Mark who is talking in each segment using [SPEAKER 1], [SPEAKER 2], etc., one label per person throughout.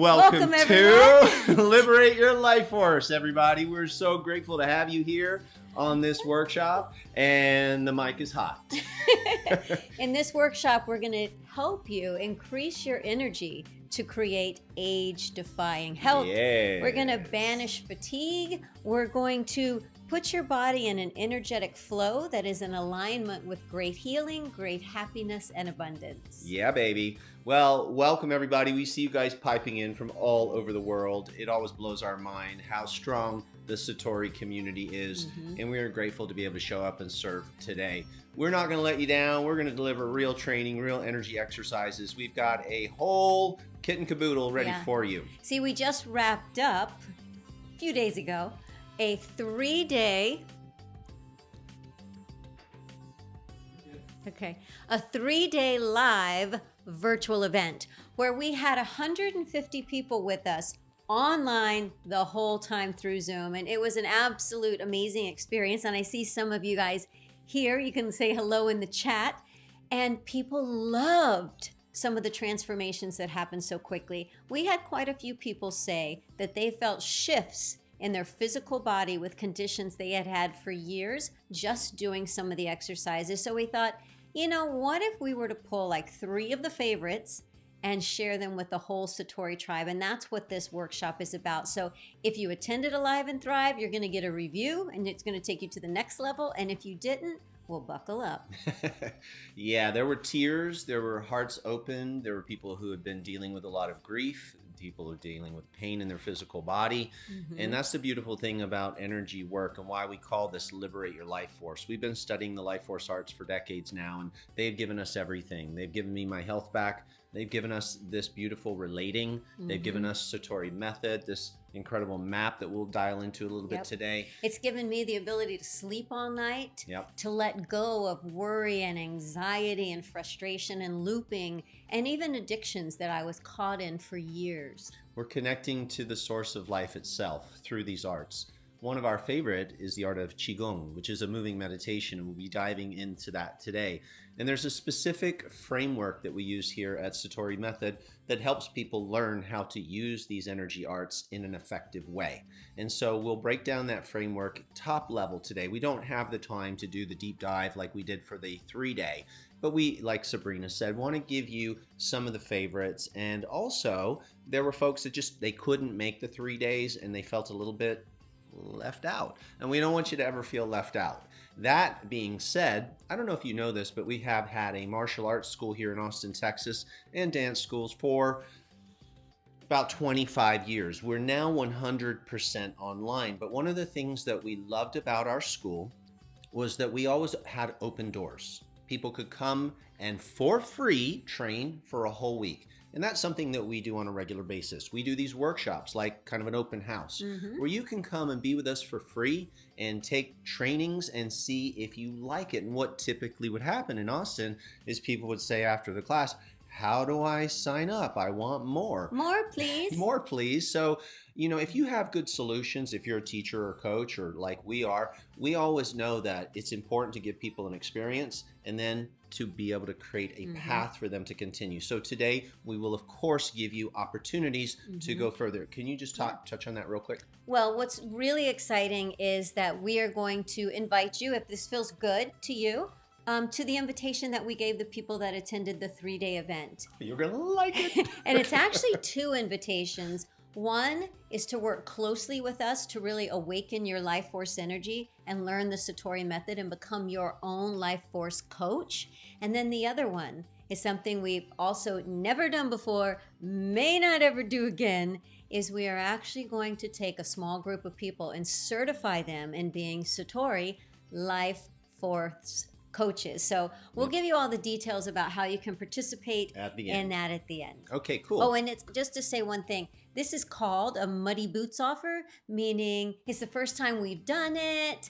[SPEAKER 1] Welcome to Liberate Your Life Force, everybody. We're so grateful to have you here on this workshop, and the mic is hot.
[SPEAKER 2] In this workshop, we're going to help you increase your energy to create age-defying health.
[SPEAKER 1] Yes.
[SPEAKER 2] We're going to banish fatigue. We're going to put your body in an energetic flow that is in alignment with great healing, great happiness, and abundance.
[SPEAKER 1] Yeah, baby. Well, welcome, everybody. We see you guys piping in from all over the world. It always blows our mind how strong the Satori community is, and we are grateful to be able to show up and serve today. We're not going to let you down. We're going to deliver real training, real energy exercises. We've got a whole kit and caboodle ready for you.
[SPEAKER 2] See, we just wrapped up a few days ago a 3-day live virtual event where we had 150 people with us online the whole time through Zoom, and it was an absolute amazing experience. And I see some of you guys here. You can say hello in the chat, and people loved some of the transformations that happened so quickly. We had quite a few people say that they felt shifts in their physical body with conditions they had had for years just doing some of the exercises. So we thought, you know, what if we were to pull like 3 of the favorites and share them with the whole Satori tribe? And that's what this workshop is about. So if you attended Alive and Thrive, you're going to get a review, and it's going to take you to the next level. And if you didn't, well, buckle up.
[SPEAKER 1] Yeah, there were tears, there were hearts open, there were people who had been dealing with a lot of grief, people who are dealing with pain in their physical body. And that's the beautiful thing about energy work and why we call this Liberate Your Life Force. We've been studying the life force arts for decades now, and they've given us everything. They've given me my health back. They've given us this beautiful relating. They've given us Satori method, this incredible map that we'll dial into a little bit today.
[SPEAKER 2] It's given me the ability to sleep all night, to let go of worry and anxiety and frustration and looping and even addictions that I was caught in for years.
[SPEAKER 1] We're connecting to the source of life itself through these arts. One of our favorite is the art of Qigong, which is a moving meditation, and we'll be diving into that today. And there's a specific framework that we use here at Satori Method that helps people learn how to use these energy arts in an effective way. And so we'll break down that framework top level today. We don't have the time to do the deep dive like we did for the 3-day, but we, like Sabrina said, want to give you some of the favorites. And also, there were folks that just, they couldn't make the 3 days and they felt a little bit left out, and we don't want you to ever feel left out. That being said, I don't know if you know this, but we have had a martial arts school here in Austin, Texas, and dance schools for about 25 years. We're now 100% online, but one of the things that we loved about our school was that we always had open doors. People could come and for free train for a whole week. And that's something that we do on a regular basis. We do these workshops, like kind of an open house, where you can come and be with us for free and take trainings and see if you like it. And what typically would happen in Austin is people would say after the class, how do I sign up? I want more.
[SPEAKER 2] More, please.
[SPEAKER 1] More, please. So, you know, if you have good solutions, if you're a teacher or coach or like we are, we always know that it's important to give people an experience and then to be able to create a path for them to continue. So today we will of course give you opportunities to go further. Can you just touch on that real quick?
[SPEAKER 2] Well, what's really exciting is that we are going to invite you, if this feels good to you, to the invitation that we gave the people that attended the 3-day event.
[SPEAKER 1] You're gonna like it.
[SPEAKER 2] And it's actually 2 invitations. One is to work closely with us to really awaken your life force energy and learn the Satori method and become your own life force coach. And then the other one is something we've also never done before, may not ever do again, is we are actually going to take a small group of people and certify them in being Satori life force coaches. So we'll give you all the details about how you can participate in that at the end.
[SPEAKER 1] Okay, cool.
[SPEAKER 2] Oh, and it's just to say one thing. This is called a muddy boots offer, meaning it's the first time we've done it.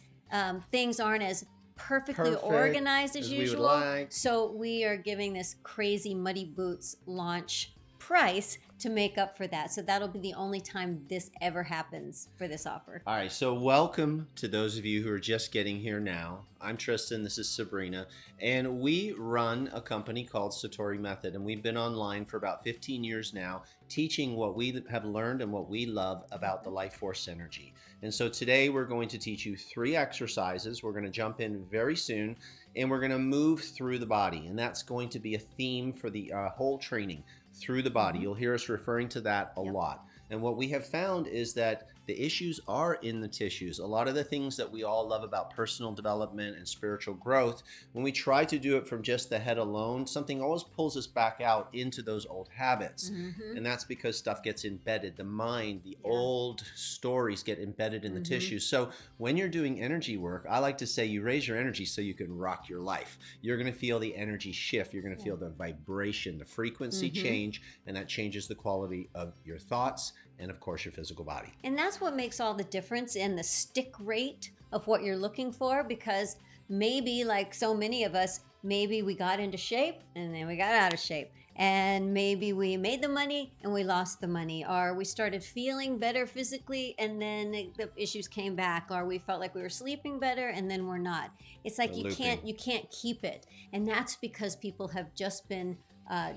[SPEAKER 2] Things aren't as perfectly organized as usual. So we are giving this crazy muddy boots launch price to make up for that. So that'll be the only time this ever happens for this offer.
[SPEAKER 1] All right, so welcome to those of you who are just getting here now. I'm Tristan, this is Sabrina, and we run a company called Satori Method, and we've been online for about 15 years now, teaching what we have learned and what we love about the life force energy. And so today we're going to teach you 3 exercises. We're going to jump in very soon, and we're going to move through the body, and that's going to be a theme for the whole training, through the body. You'll hear us referring to that a lot. And what we have found is that the issues are in the tissues. A lot of the things that we all love about personal development and spiritual growth, when we try to do it from just the head alone, something always pulls us back out into those old habits. And that's because stuff gets embedded. The mind, the old stories get embedded in the tissues. So when you're doing energy work, I like to say you raise your energy so you can rock your life. You're going to feel the energy shift. You're going to feel the vibration, the frequency change, and that changes the quality of your thoughts and, of course, your physical body.
[SPEAKER 2] And that's what makes all the difference in the stick rate of what you're looking for, because maybe, like so many of us, maybe we got into shape and then we got out of shape. And maybe we made the money and we lost the money, or we started feeling better physically and then the issues came back, or we felt like we were sleeping better and then we're not. It's like you can't keep it. And that's because people have just been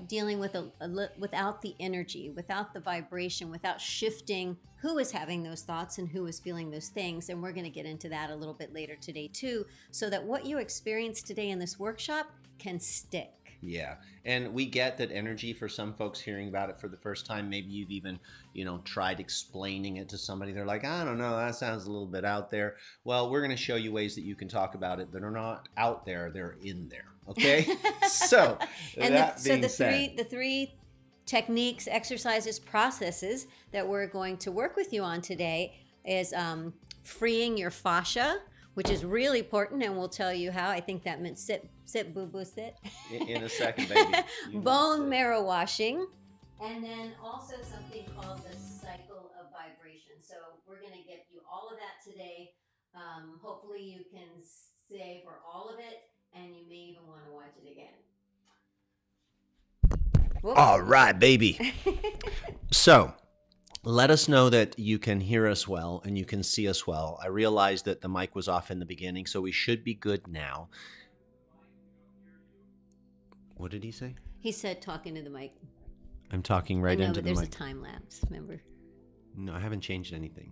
[SPEAKER 2] dealing with without the energy, without the vibration, without shifting who is having those thoughts and who is feeling those things. And we're going to get into that a little bit later today too, so that what you experience today in this workshop can stick.
[SPEAKER 1] Yeah. And we get that energy, for some folks hearing about it for the first time, maybe you've even, tried explaining it to somebody. They're like, I don't know, that sounds a little bit out there. Well, we're going to show you ways that you can talk about it that are not out there, they're in there. Okay? So,
[SPEAKER 2] the three techniques, exercises, processes that we're going to work with you on today is freeing your fascia, which is really important, and we'll tell you how. I think that meant sit, boo-boo, sit.
[SPEAKER 1] In a second, baby.
[SPEAKER 2] Bone marrow washing, and then also something called the cycle of vibration. So we're going to get you all of that today. Hopefully you can stay for all of it, and you may even want to watch it again. Whoops.
[SPEAKER 1] All right, baby. So, let us know that you can hear us well and you can see us well. I realized that the mic was off in the beginning, so we should be good now. What did he say?
[SPEAKER 2] He said talking to the mic.
[SPEAKER 1] I'm talking right into the mic.
[SPEAKER 2] There's a time lapse, remember?
[SPEAKER 1] No, I haven't changed anything.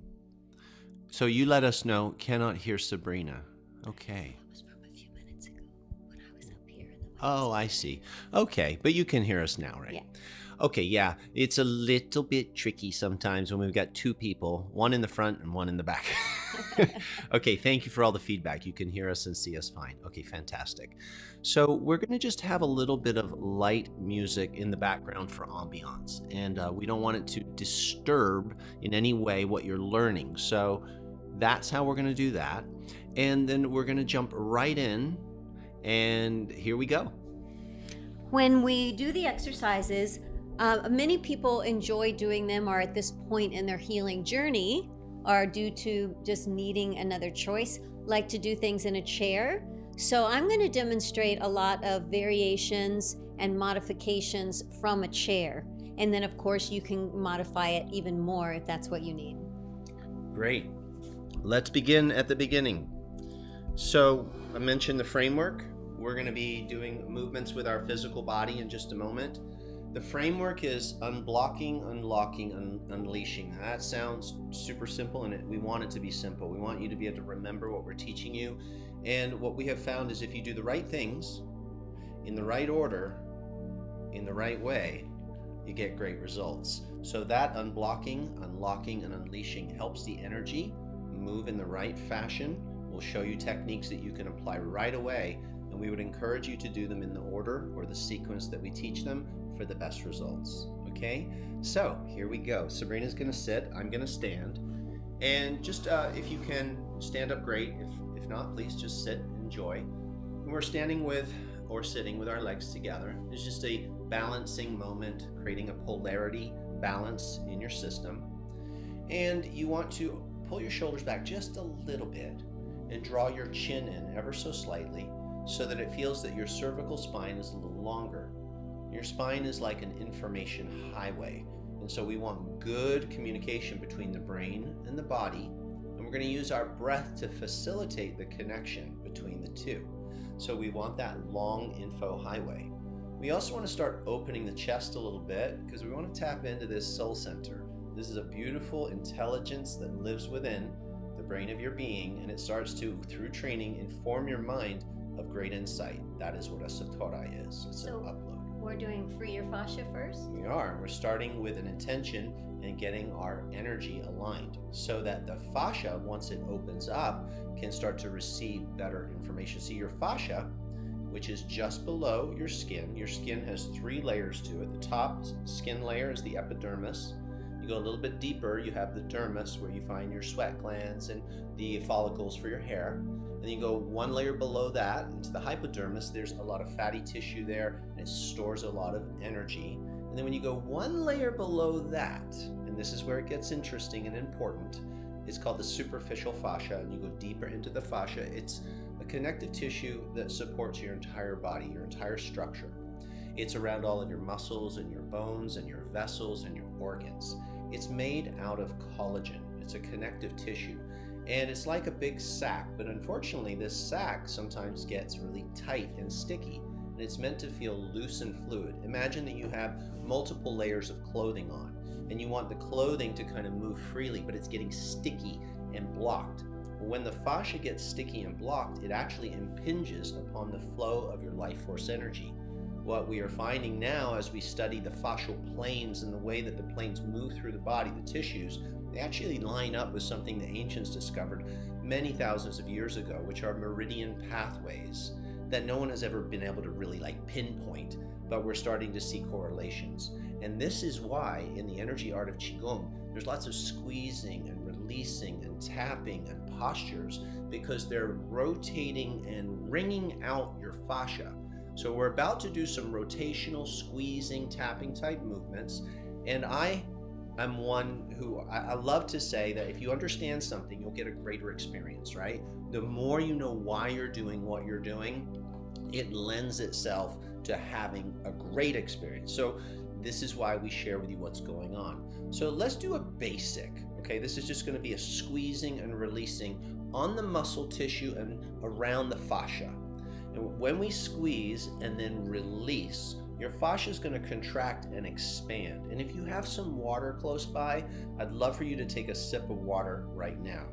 [SPEAKER 1] So you let us know, cannot hear Sabrina. Okay.
[SPEAKER 2] That was from a few minutes ago when I was up here.
[SPEAKER 1] Oh, I see. Okay, but you can hear us now, right?
[SPEAKER 2] Yeah.
[SPEAKER 1] Okay, yeah, it's a little bit tricky sometimes when we've got 2 people, one in the front and one in the back. Okay, thank you for all the feedback. You can hear us and see us fine. Okay, fantastic. So we're going to just have a little bit of light music in the background for ambiance, and we don't want it to disturb in any way what you're learning. So that's how we're going to do that. And then we're going to jump right in, and here we go.
[SPEAKER 2] When we do the exercises, many people enjoy doing them, or at this point in their healing journey, or due to just needing another choice, like to do things in a chair. So I'm going to demonstrate a lot of variations and modifications from a chair. And then, of course, you can modify it even more if that's what you need.
[SPEAKER 1] Great. Let's begin at the beginning. So I mentioned the framework. We're going to be doing movements with our physical body in just a moment. The framework is unblocking, unlocking, unleashing. That sounds super simple, and we want it to be simple. We want you to be able to remember what we're teaching you. And what we have found is if you do the right things in the right order, in the right way, you get great results. So that unblocking, unlocking, and unleashing helps the energy move in the right fashion. We'll show you techniques that you can apply right away, and we would encourage you to do them in the order or the sequence that we teach them for the best results. Okay, so here we go. Sabrina's gonna sit, I'm gonna stand, and just if you can stand up, great. If not, please just sit, enjoy. And we're standing with or sitting with our legs together. It's just a balancing moment, creating a polarity balance in your system. And you want to pull your shoulders back just a little bit and draw your chin in ever so slightly so that it feels that your cervical spine is a little longer. Your spine is like an information highway. And so we want good communication between the brain and the body. And we're going to use our breath to facilitate the connection between the two. So we want that long info highway. We also want to start opening the chest a little bit because we want to tap into this soul center. This is a beautiful intelligence that lives within the brain of your being, and it starts to, through training, inform your mind of great insight. That is what a satori is. It's an upload.
[SPEAKER 2] We're doing free your fascia first?
[SPEAKER 1] We are. We're starting with an intention and getting our energy aligned so that the fascia, once it opens up, can start to receive better information. See, your fascia, which is just below your skin has 3 layers to it. The top skin layer is the epidermis. You go a little bit deeper, you have the dermis, where you find your sweat glands and the follicles for your hair. And then you go 1 layer below that into the hypodermis. There's a lot of fatty tissue there, and it stores a lot of energy. And then when you go 1 layer below that, and this is where it gets interesting and important, it's called the superficial fascia, and you go deeper into the fascia. It's a connective tissue that supports your entire body, your entire structure. It's around all of your muscles and your bones and your vessels and your organs. It's made out of collagen. It's a connective tissue. And it's like a big sack, but unfortunately this sack sometimes gets really tight and sticky, and it's meant to feel loose and fluid. Imagine that you have multiple layers of clothing on, and you want the clothing to kind of move freely, but it's getting sticky and blocked. When the fascia gets sticky and blocked, it actually impinges upon the flow of your life force energy. What we are finding now as we study the fascial planes and the way that the planes move through the body, the tissues, they actually line up with something the ancients discovered many thousands of years ago, which are meridian pathways that no one has ever been able to really pinpoint, but we're starting to see correlations. And this is why in the energy art of Qigong, there's lots of squeezing and releasing and tapping and postures, because they're rotating and wringing out your fascia. So we're about to do some rotational squeezing, tapping type movements. And I am one who, I love to say that if you understand something, you'll get a greater experience, right? The more you know why you're doing what you're doing, it lends itself to having a great experience. So this is why we share with you what's going on. So let's do a basic, okay? This is just gonna be a squeezing and releasing on the muscle tissue and around the fascia. And when we squeeze and then release, your fascia is going to contract and expand. And if you have some water close by, I'd love for you to take a sip of water right now.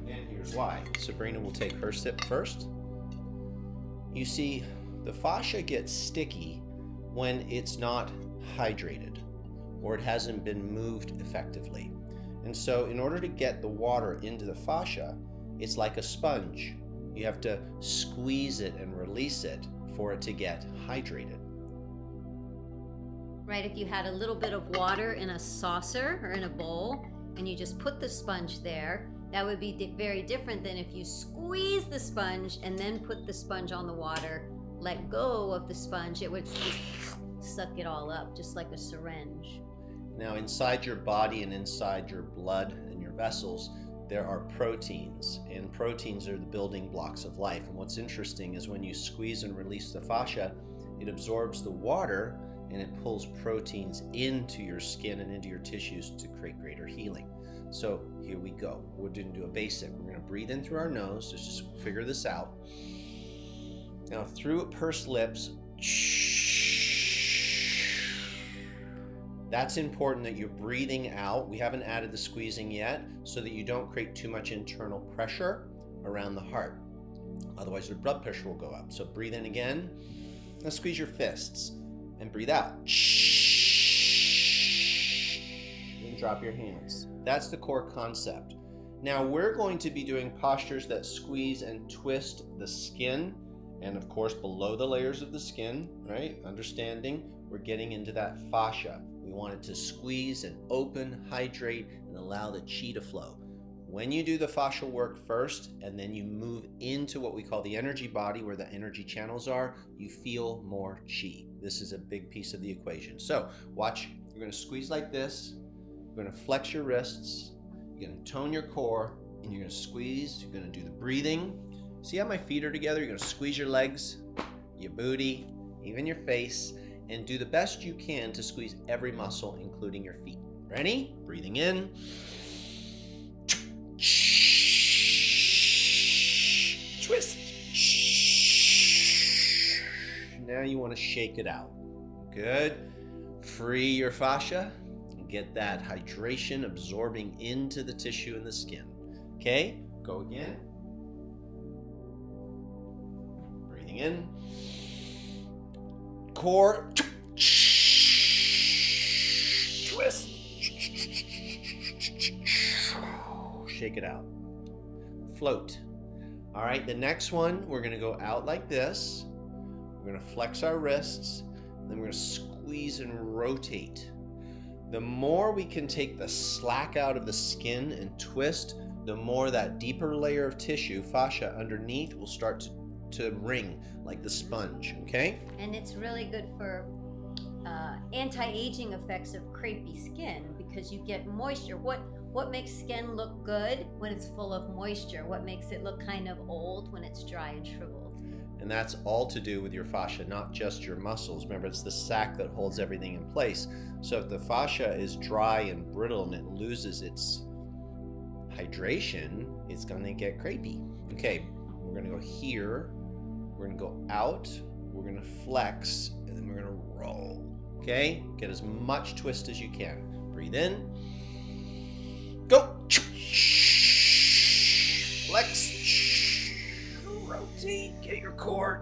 [SPEAKER 1] And here's why. Sabrina will take her sip first. You see, the fascia gets sticky when it's not hydrated or it hasn't been moved effectively. And so in order to get the water into the fascia, it's like a sponge. You have to squeeze it and release it for it to get hydrated.
[SPEAKER 2] Right, if you had a little bit of water in a saucer or in a bowl and you just put the sponge there, that would be very different than if you squeeze the sponge and then put the sponge on the water, let go of the sponge, it would suck it all up, just like a syringe.
[SPEAKER 1] Now inside your body and inside your blood and your vessels, there are proteins, and proteins are the building blocks of life. And what's interesting is when you squeeze and release the fascia, it absorbs the water and it pulls proteins into your skin and into your tissues to create greater healing. So here we go. We're going to do a basic. We're going to breathe in through our nose. Let's just figure this out. Now through pursed lips, that's important that you're breathing out. We haven't added the squeezing yet so that you don't create too much internal pressure around the heart. Otherwise, your blood pressure will go up. So breathe in again. Now squeeze your fists and breathe out. And drop your hands. That's the core concept. Now we're going to be doing postures that squeeze and twist the skin, and of course below the layers of the skin, right? Understanding we're getting into that fascia. We want it to squeeze and open, hydrate, and allow the chi to flow. When you do the fascial work first, and then you move into what we call the energy body, where the energy channels are, you feel more chi. This is a big piece of the equation. So watch, you're gonna squeeze like this, you're gonna flex your wrists, you're gonna tone your core, and you're gonna squeeze, you're gonna do the breathing. See how my feet are together? You're gonna squeeze your legs, your booty, even your face, and do the best you can to squeeze every muscle, including your feet. Ready? Breathing in. Twist. Now you want to shake it out. Good. Free your fascia and get that hydration absorbing into the tissue and the skin. Okay, go again. Breathing in. Core. Twist. Shake it out. Float. All right, the next one, we're going to go out like this. We're going to flex our wrists. Then we're going to squeeze and rotate. The more we can take the slack out of the skin and twist, the more that deeper layer of tissue, fascia, underneath will start to ring like the sponge, okay?
[SPEAKER 2] And it's really good for anti-aging effects of crepey skin because you get moisture. What makes skin look good when it's full of moisture? What makes it look kind of old when it's dry and shriveled?
[SPEAKER 1] And that's all to do with your fascia, not just your muscles. Remember, it's the sac that holds everything in place. So if the fascia is dry and brittle and it loses its hydration, it's going to get crepey. Okay, we're going to go here. We're going to go out. We're going to flex, and then we're going to roll. Okay, get as much twist as you can. Breathe in. Go. Flex. Rotate. Get your core.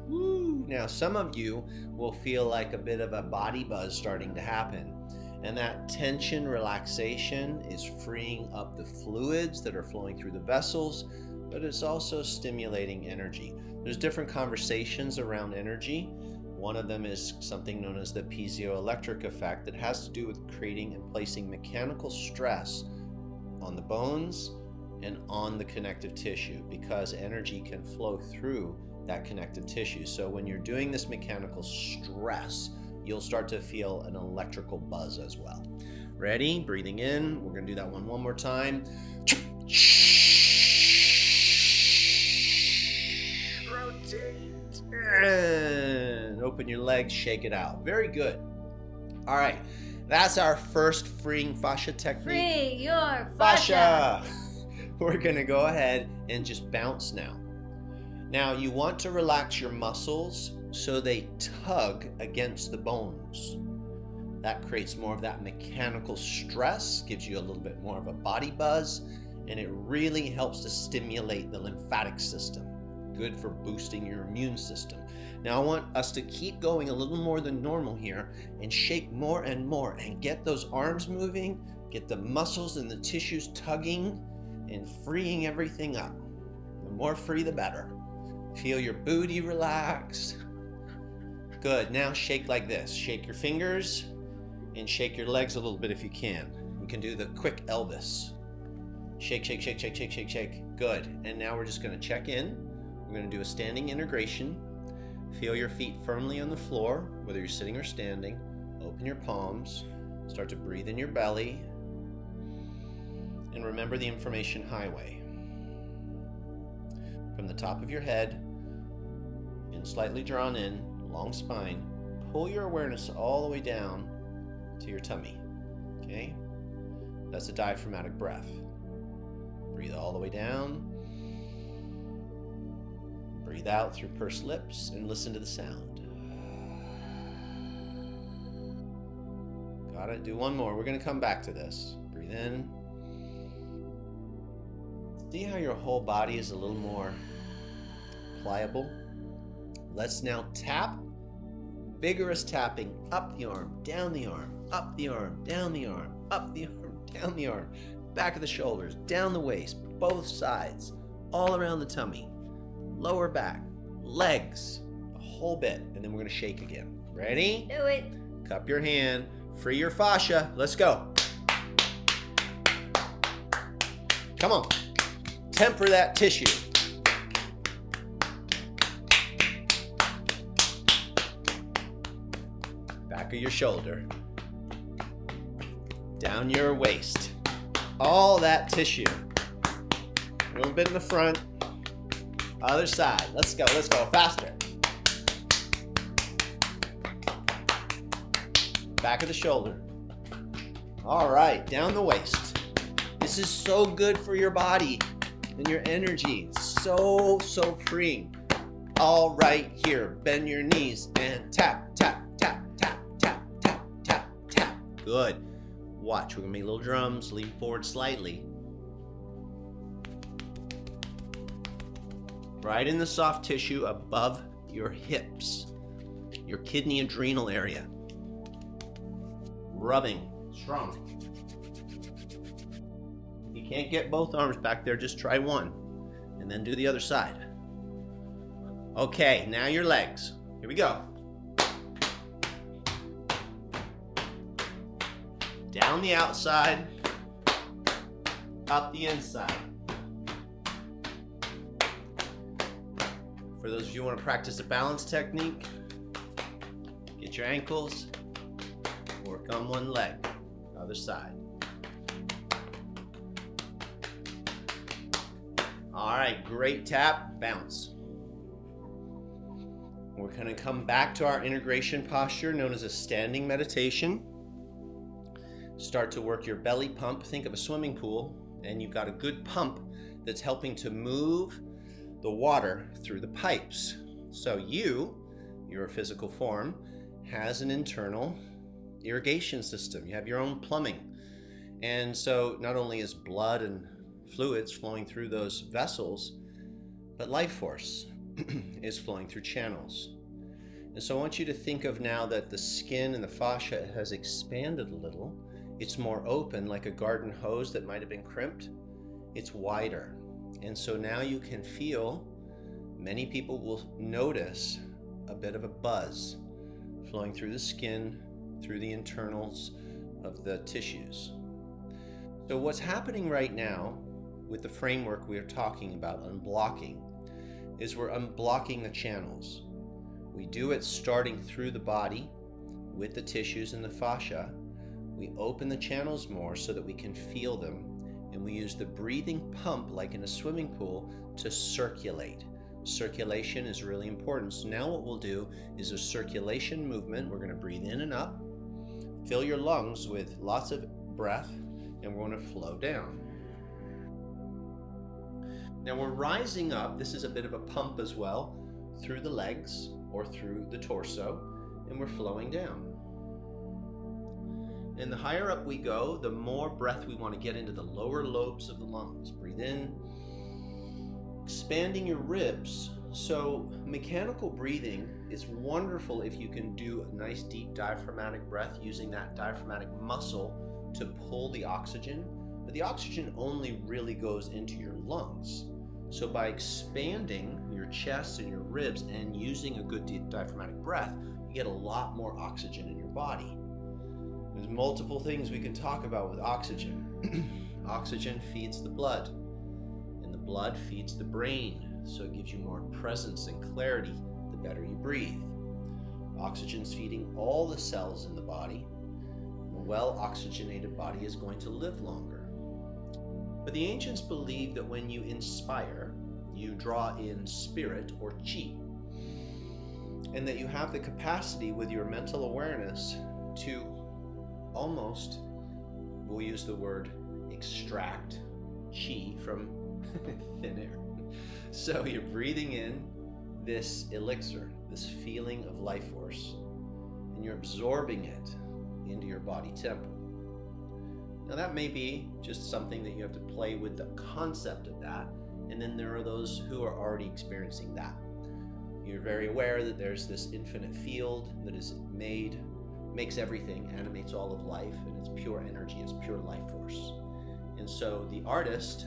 [SPEAKER 1] Woo. Now, some of you will feel like a bit of a body buzz starting to happen. And that tension relaxation is freeing up the fluids that are flowing through the vessels, but it's also stimulating energy. There's different conversations around energy. One of them is something known as the piezoelectric effect that has to do with creating and placing mechanical stress on the bones and on the connective tissue because energy can flow through that connective tissue. So when you're doing this mechanical stress, you'll start to feel an electrical buzz as well. Ready? Breathing in. We're going to do that one more time. Rotate. And open your legs, shake it out. Very good. All right. That's our first freeing fascia technique.
[SPEAKER 2] Free your fascia.
[SPEAKER 1] We're going to go ahead and just bounce now. Now, you want to relax your muscles so they tug against the bones. That creates more of that mechanical stress, gives you a little bit more of a body buzz, and it really helps to stimulate the lymphatic system. Good for boosting your immune system. Now, I want us to keep going a little more than normal here and shake more and more and get those arms moving, get the muscles and the tissues tugging and freeing everything up. The more free, the better. Feel your booty relax. Good. Now shake like this. Shake your fingers and shake your legs a little bit if you can. You can do the quick Elvis. Shake, shake, shake, shake, shake, shake, shake. Good. And now we're just going to check in. We're going to do a standing integration. Feel your feet firmly on the floor, whether you're sitting or standing. Open your palms. Start to breathe in your belly. And remember the information highway. From the top of your head, and slightly drawn in, long spine, pull your awareness all the way down to your tummy. Okay? That's a diaphragmatic breath. Breathe all the way down. Breathe out through pursed lips and listen to the sound. Got it? Do one more. We're going to come back to this. Breathe in. See how your whole body is a little more pliable? Let's now tap. Vigorous tapping up the arm, down the arm, up the arm, down the arm, up the arm, down the arm, back of the shoulders, down the waist, both sides, all around the tummy, lower back, legs, a whole bit, and then we're going to shake again. Ready?
[SPEAKER 2] Do it.
[SPEAKER 1] Cup your hand, free your fascia. Let's go. Come on. Temper that tissue. Back of your shoulder. Down your waist. All that tissue. A little bit in the front. Other side. Let's go faster. Back of the shoulder. All right, down the waist. This is so good for your body and your energy. So freeing. All right here, bend your knees and tap, tap, tap, tap, tap, tap, tap, tap. Good. Watch, we're gonna make little drums, lean forward slightly. Right in the soft tissue above your hips, your kidney adrenal area. Rubbing, strong. If you can't get both arms back there, just try one and then do the other side. Okay, now your legs. Here we go. Down the outside, up the inside. For those of you who want to practice a balance technique, get your ankles, work on one leg, other side. All right, great tap, bounce. We're going to come back to our integration posture known as a standing meditation. Start to work your belly pump. Think of a swimming pool, and you've got a good pump that's helping to move the water through the pipes. So your physical form, has an internal irrigation system. You have your own plumbing. And so not only is blood and fluids flowing through those vessels, but life force is flowing through channels. And so I want you to think of now that the skin and the fascia has expanded a little. It's more open, like a garden hose that might have been crimped. It's wider. And so now you can feel, many people will notice a bit of a buzz flowing through the skin, through the internals of the tissues. So what's happening right now with the framework we are talking about, unblocking, is we're unblocking the channels. We do it starting through the body with the tissues and the fascia. We open the channels more so that we can feel them, and we use the breathing pump like in a swimming pool to circulate. Circulation is really important. So now what we'll do is a circulation movement. We're going to breathe in and up, fill your lungs with lots of breath, and we're going to flow down. Now we're rising up. This is a bit of a pump as well, through the legs or through the torso, and we're flowing down. And the higher up we go, the more breath we want to get into the lower lobes of the lungs. Breathe in, expanding your ribs. So mechanical breathing is wonderful if you can do a nice deep diaphragmatic breath using that diaphragmatic muscle to pull the oxygen. But the oxygen only really goes into your lungs. So by expanding your chest and your ribs and using a good deep diaphragmatic breath, you get a lot more oxygen in your body. There's multiple things we can talk about with oxygen. Oxygen feeds the blood, and the blood feeds the brain, so it gives you more presence and clarity the better you breathe. Oxygen's feeding all the cells in the body. A well-oxygenated body is going to live longer. But the ancients believed that when you inspire, you draw in spirit or chi, and that you have the capacity with your mental awareness to almost, we'll use the word, extract chi from thin air. So you're breathing in this elixir, this feeling of life force, and you're absorbing it into your body temple. Now that may be just something that you have to play with the concept of that, and then there are those who are already experiencing that. You're very aware that there's this infinite field that is makes everything, animates all of life, and it's pure energy, it's pure life force. And so the artist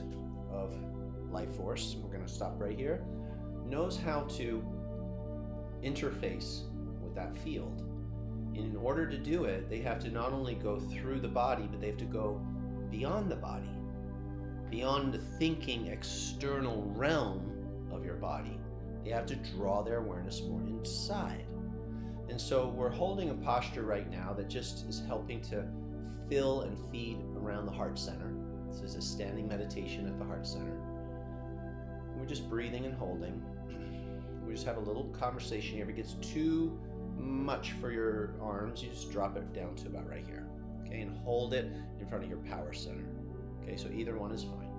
[SPEAKER 1] of life force, we're going to stop right here, knows how to interface with that field. And in order to do it, they have to not only go through the body, but they have to go beyond the body, beyond the thinking external realm of your body. They have to draw their awareness more inside. And so we're holding a posture right now that just is helping to fill and feed around the heart center. This is a standing meditation at the heart center. We're we're just breathing and holding. We just have a little conversation. If it gets too much for your arms, you just drop it down to about right here. Okay, and hold it in front of your power center. Okay, so either one is fine.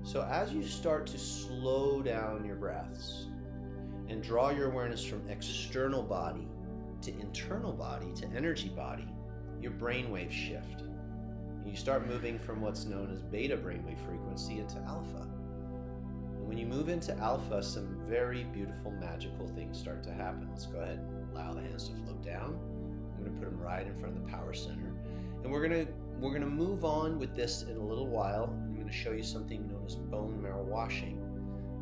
[SPEAKER 1] So as you start to slow down your breaths and draw your awareness from external body to internal body to energy body, your brainwaves shift. You start moving from what's known as beta brainwave frequency into alpha. And when you move into alpha, some very beautiful, magical things start to happen. Let's go ahead and allow the hands to float down. I'm going to put them right in front of the power center. And we're going to move on with this in a little while. I'm going to show you something known as bone marrow washing.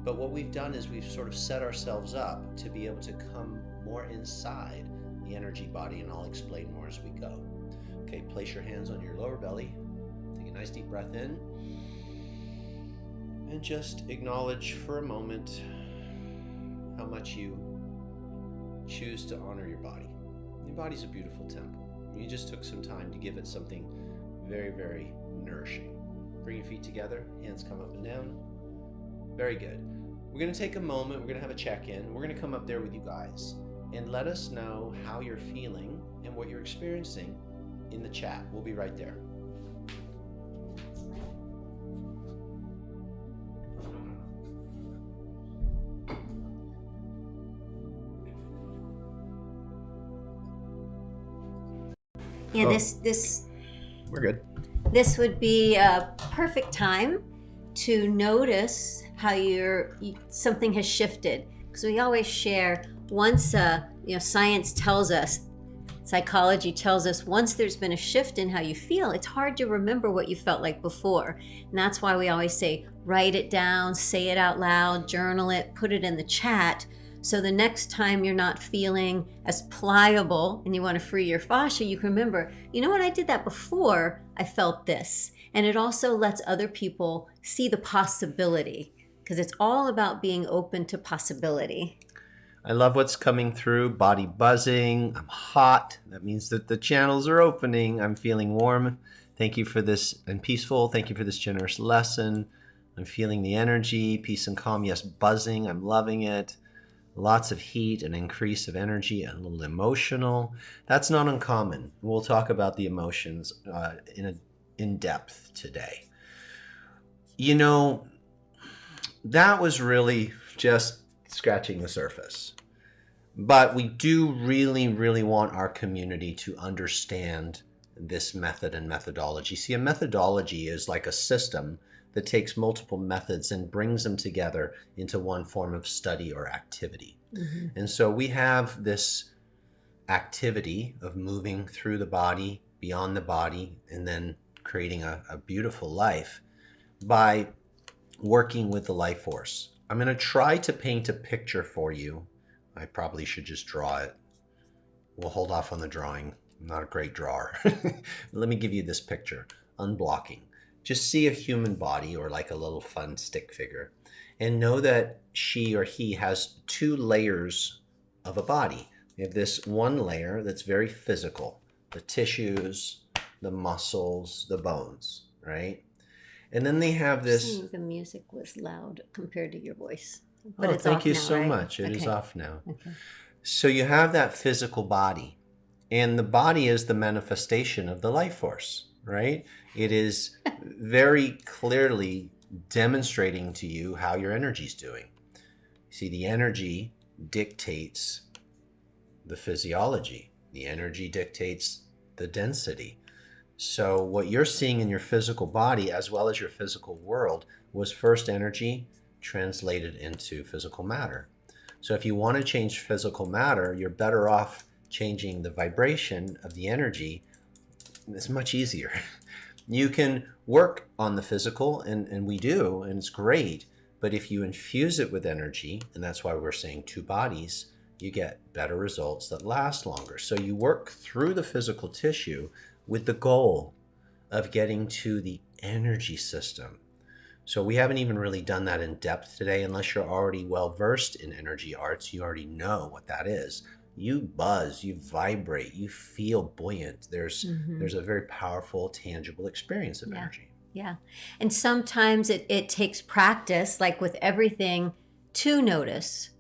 [SPEAKER 1] But what we've done is we've sort of set ourselves up to be able to come more inside the energy body, and I'll explain more as we go. Okay, place your hands on your lower belly. Take a nice deep breath in. And just acknowledge for a moment how much you choose to honor your body. Your body's a beautiful temple. You just took some time to give it something very, very nourishing. Bring your feet together, hands come up and down. Very good. We're going to take a moment, we're going to have a check-in. We're going to come up there with you guys and let us know how you're feeling and what you're experiencing in the chat. We'll be right there.
[SPEAKER 2] Yeah,
[SPEAKER 1] Oh.
[SPEAKER 2] this
[SPEAKER 1] We're good.
[SPEAKER 2] this would be a perfect time to notice how something has shifted, because we always share once science tells us, psychology tells us, once there's been a shift in how you feel, it's hard to remember what you felt like before. And that's why we always say write it down, say it out loud, journal it, put it in the chat. So the next time you're not feeling as pliable and you want to free your fascia, you can remember, you know what, I did that before, I felt this. And it also lets other people see the possibility, because it's all about being open to possibility.
[SPEAKER 1] I love what's coming through. Body buzzing. I'm hot. That means that the channels are opening. I'm feeling warm. Thank you for this, and peaceful. Thank you for this generous lesson. I'm feeling the energy, peace and calm. Yes, buzzing. I'm loving it. Lots of heat, an increase of energy, a little emotional. That's not uncommon. We'll talk about the emotions in depth today. You know, that was really just scratching the surface. But we do really, really want our community to understand this method and methodology. See, a methodology is like a system that takes multiple methods and brings them together into one form of study or activity. Mm-hmm. And so we have this activity of moving through the body, beyond the body, and then creating a beautiful life by working with the life force. I'm going to try to paint a picture for you. I probably should just draw it. We'll hold off on the drawing. I'm not a great drawer. Let me give you this picture. Unblocking. Just see a human body, or like a little fun stick figure, and know that she or he has two layers of a body. We have this one layer that's very physical, the tissues, the muscles, the bones, right? And then they have this...
[SPEAKER 2] The music was loud compared to your voice. But it's
[SPEAKER 1] thank
[SPEAKER 2] off
[SPEAKER 1] you
[SPEAKER 2] now,
[SPEAKER 1] so
[SPEAKER 2] right?
[SPEAKER 1] much. It is
[SPEAKER 2] Okay.
[SPEAKER 1] off now.
[SPEAKER 2] Okay.
[SPEAKER 1] So you have that physical body, and the body is the manifestation of the life force, right? It is very clearly demonstrating to you how your energy's doing. See, the energy dictates the physiology. The energy dictates the density. So what you're seeing in your physical body, as well as your physical world, was first energy translated into physical matter. So if you want to change physical matter, you're better off changing the vibration of the energy. It's much easier. You can work on the physical, and we do, and it's great. But if you infuse it with energy, and that's why we're saying two bodies, you get better results that last longer. So you work through the physical tissue with the goal of getting to the energy system. So we haven't even really done that in depth today. Unless you're already well versed in energy arts, you already know what that is. You buzz, you vibrate, you feel buoyant. There's a very powerful, tangible experience of energy.
[SPEAKER 2] Yeah. And sometimes it takes practice, like with everything, to notice,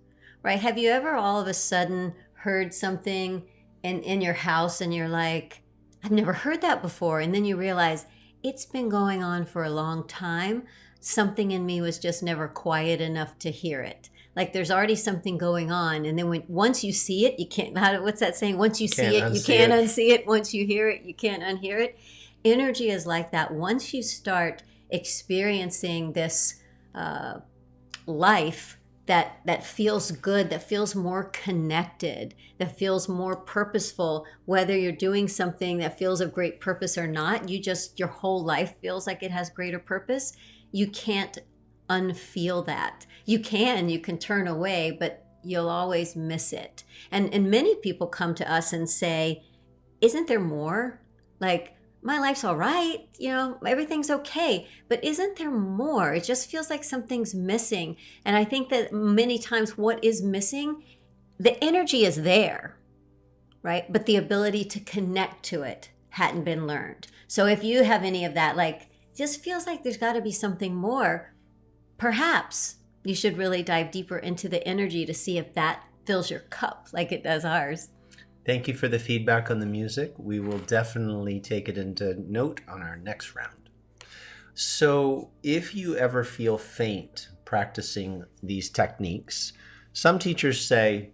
[SPEAKER 2] right? Have you ever all of a sudden heard something in your house and you're like, I've never heard that before. And then you realize it's been going on for a long time. Something in me was just never quiet enough to hear it. Like there's already something going on. And then once you see it, you can't, what's that saying? Once you see it, you can't unsee it. Once you hear it, you can't unhear it. Energy is like that. Once you start experiencing this life that feels good, that feels more connected, that feels more purposeful, whether you're doing something that feels of great purpose or not, your whole life feels like it has greater purpose. You can't unfeel that. You can turn away, but you'll always miss it. And many people come to us and say, isn't there more? Like, my life's all right, everything's okay, but isn't there more? It just feels like something's missing. And I think that many times what is missing, the energy is there, right? But the ability to connect to it hadn't been learned. So if you have any of that, like, just feels like there's got to be something more, perhaps you should really dive deeper into the energy to see if that fills your cup like it does ours.
[SPEAKER 1] Thank you for the feedback on the music. We will definitely take it into note on our next round. So if you ever feel faint practicing these techniques, some teachers say,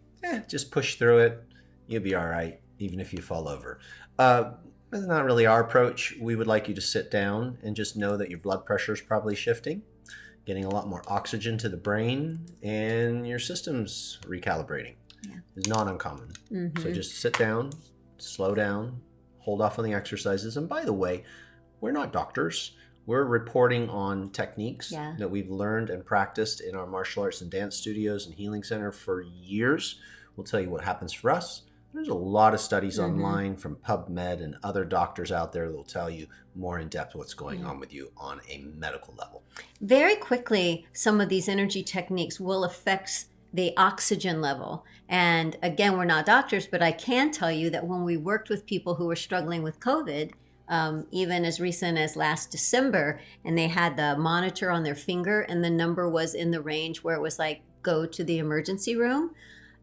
[SPEAKER 1] just push through it. You'll be all right, even if you fall over. That's not really our approach. We would like you to sit down and just know that your blood pressure is probably shifting, getting a lot more oxygen to the brain, and your system's recalibrating. Yeah. Is not uncommon. Mm-hmm. So just sit down, slow down, hold off on the exercises. And by the way, we're not doctors. We're reporting on techniques that we've learned and practiced in our martial arts and dance studios and healing center for years. We'll tell you what happens for us. There's a lot of studies online from PubMed and other doctors out there that will tell you more in depth what's going on with you on a medical level.
[SPEAKER 2] Very quickly, some of these energy techniques will affect the oxygen level. And again, we're not doctors, but I can tell you that when we worked with people who were struggling with COVID, even as recent as last December, and they had the monitor on their finger and the number was in the range where it was like, go to the emergency room.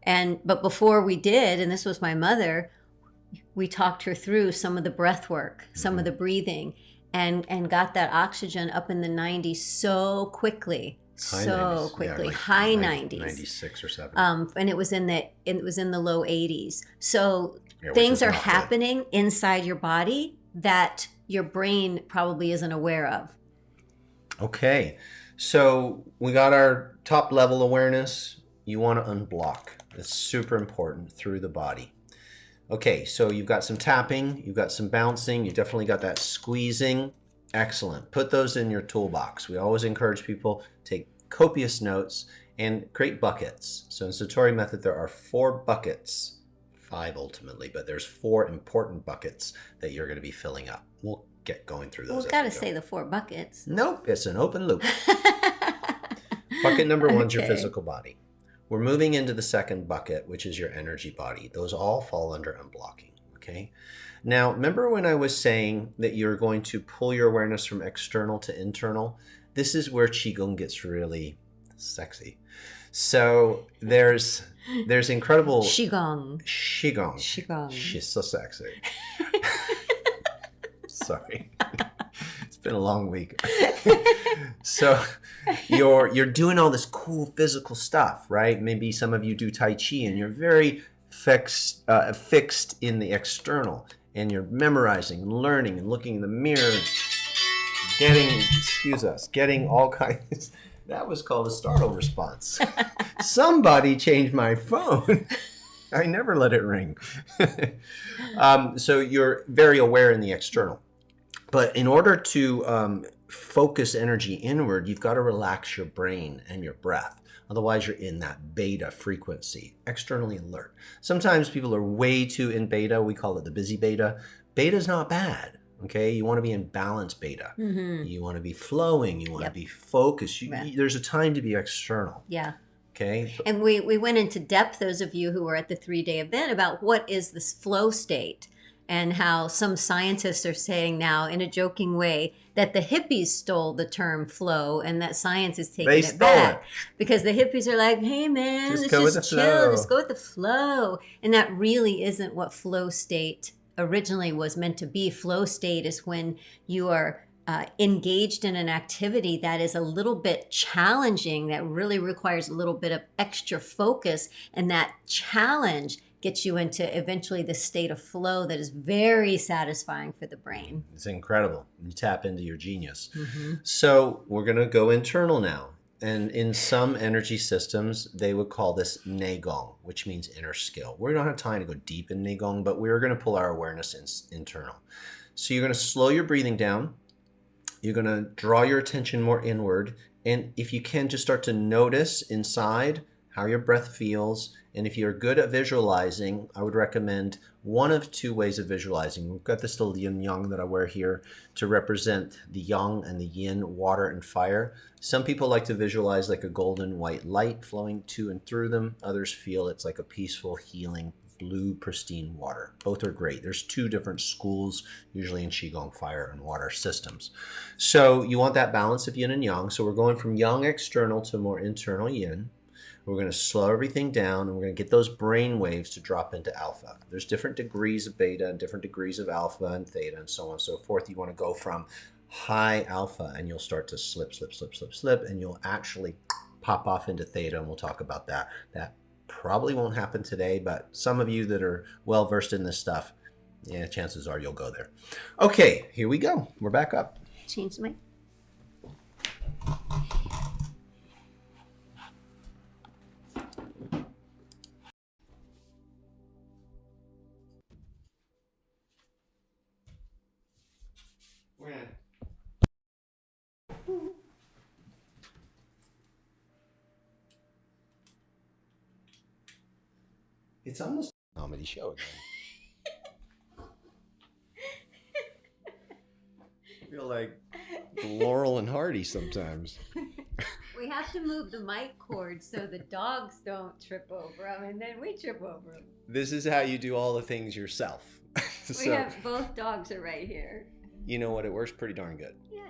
[SPEAKER 2] But before we did, and this was my mother, we talked her through some of the breath work, some of the breathing, and got that oxygen up in the 90s so quickly. High 90s,
[SPEAKER 1] 96 or 7,
[SPEAKER 2] and it was in the low 80s. So things are happening inside your body that your brain probably isn't aware of.
[SPEAKER 1] Okay, so we got our top level awareness. You want to unblock. It's super important through the body. Okay, so you've got some tapping, you've got some bouncing, you definitely got that squeezing. Excellent. Put those in your toolbox. We always encourage people to take copious notes and create buckets. So in Satori method, there are 4 buckets, 5 ultimately, but there's 4 important buckets that you're going to be filling up. We'll get going through those.
[SPEAKER 2] We've got to say the 4 buckets.
[SPEAKER 1] Nope, it's an open loop. Bucket number 1 is your physical body. We're moving into the second bucket, which is your energy body. Those all fall under unblocking, okay? Now, remember when I was saying that you're going to pull your awareness from external to internal? This is where Qigong gets really sexy. So there's incredible... Qigong. She's so sexy. Sorry. It's been a long week. So you're doing all this cool physical stuff, right? Maybe some of you do Tai Chi and you're very fixed in the external. And you're memorizing and learning and looking in the mirror, getting all kinds. That was called a startle response. Somebody changed my phone. I never let it ring. So you're very aware in the external. But in order to focus energy inward, you've got to relax your brain and your breath. Otherwise, you're in that beta frequency, externally alert. Sometimes people are way too in beta. We call it the busy beta. Beta is not bad, okay? You want to be in balanced beta. Mm-hmm. You want to be flowing. You want to be focused. There's a time to be external.
[SPEAKER 2] Yeah.
[SPEAKER 1] Okay.
[SPEAKER 2] And we went into depth, those of you who were at the 3-day event, about what is this flow state. and how some scientists are saying now in a joking way that the hippies stole the term flow and that science is taking it back because the hippies are like, hey man,
[SPEAKER 1] Just
[SPEAKER 2] let's
[SPEAKER 1] go with
[SPEAKER 2] just
[SPEAKER 1] the
[SPEAKER 2] chill,
[SPEAKER 1] flow.
[SPEAKER 2] just go with the flow. And that really isn't what flow state originally was meant to be. Flow state is when you are engaged in an activity that is a little bit challenging, that really requires a little bit of extra focus, and that challenge gets you into eventually the state of flow that is very satisfying for the brain.
[SPEAKER 1] It's incredible. You tap into your genius. So we're going to go internal now. And in some energy systems, they would call this Neigong, which means inner skill. We don't have time to go deep in Neigong, but we're going to pull our awareness internal. So you're going to slow your breathing down. You're going to draw your attention more inward. And if you can, just start to notice inside how your breath feels. And if you're good at visualizing, I would recommend one of two ways of visualizing. We've got this little yin yang that I wear here to represent the yang and the yin, water and fire. Some people like to visualize like a golden white light flowing to and through them. Others feel it's like a peaceful, healing, blue, pristine water. Both are great. There's two different schools, usually in Qigong, fire and water systems. So you want that balance of yin and yang. So we're going from yang external to more internal yin. We're going to slow everything down, and we're going to get those brain waves to drop into alpha. There's different degrees of beta and different degrees of alpha and theta and so on and so forth. You want to go from high alpha, and you'll start to slip, and you'll actually pop off into theta, and we'll talk about that. That probably won't happen today, but some of you that are well versed in this stuff, yeah, chances are you'll go there. Okay, here we go. We're back up.
[SPEAKER 2] Change the mic.
[SPEAKER 1] It's almost a comedy show again. I feel like Laurel and Hardy sometimes.
[SPEAKER 2] We have to move the mic cord so the dogs don't trip over them, and then we trip over them.
[SPEAKER 1] This is how you do all the things yourself.
[SPEAKER 2] We have both dogs are right here.
[SPEAKER 1] You know what? It works pretty darn good.
[SPEAKER 2] Yeah.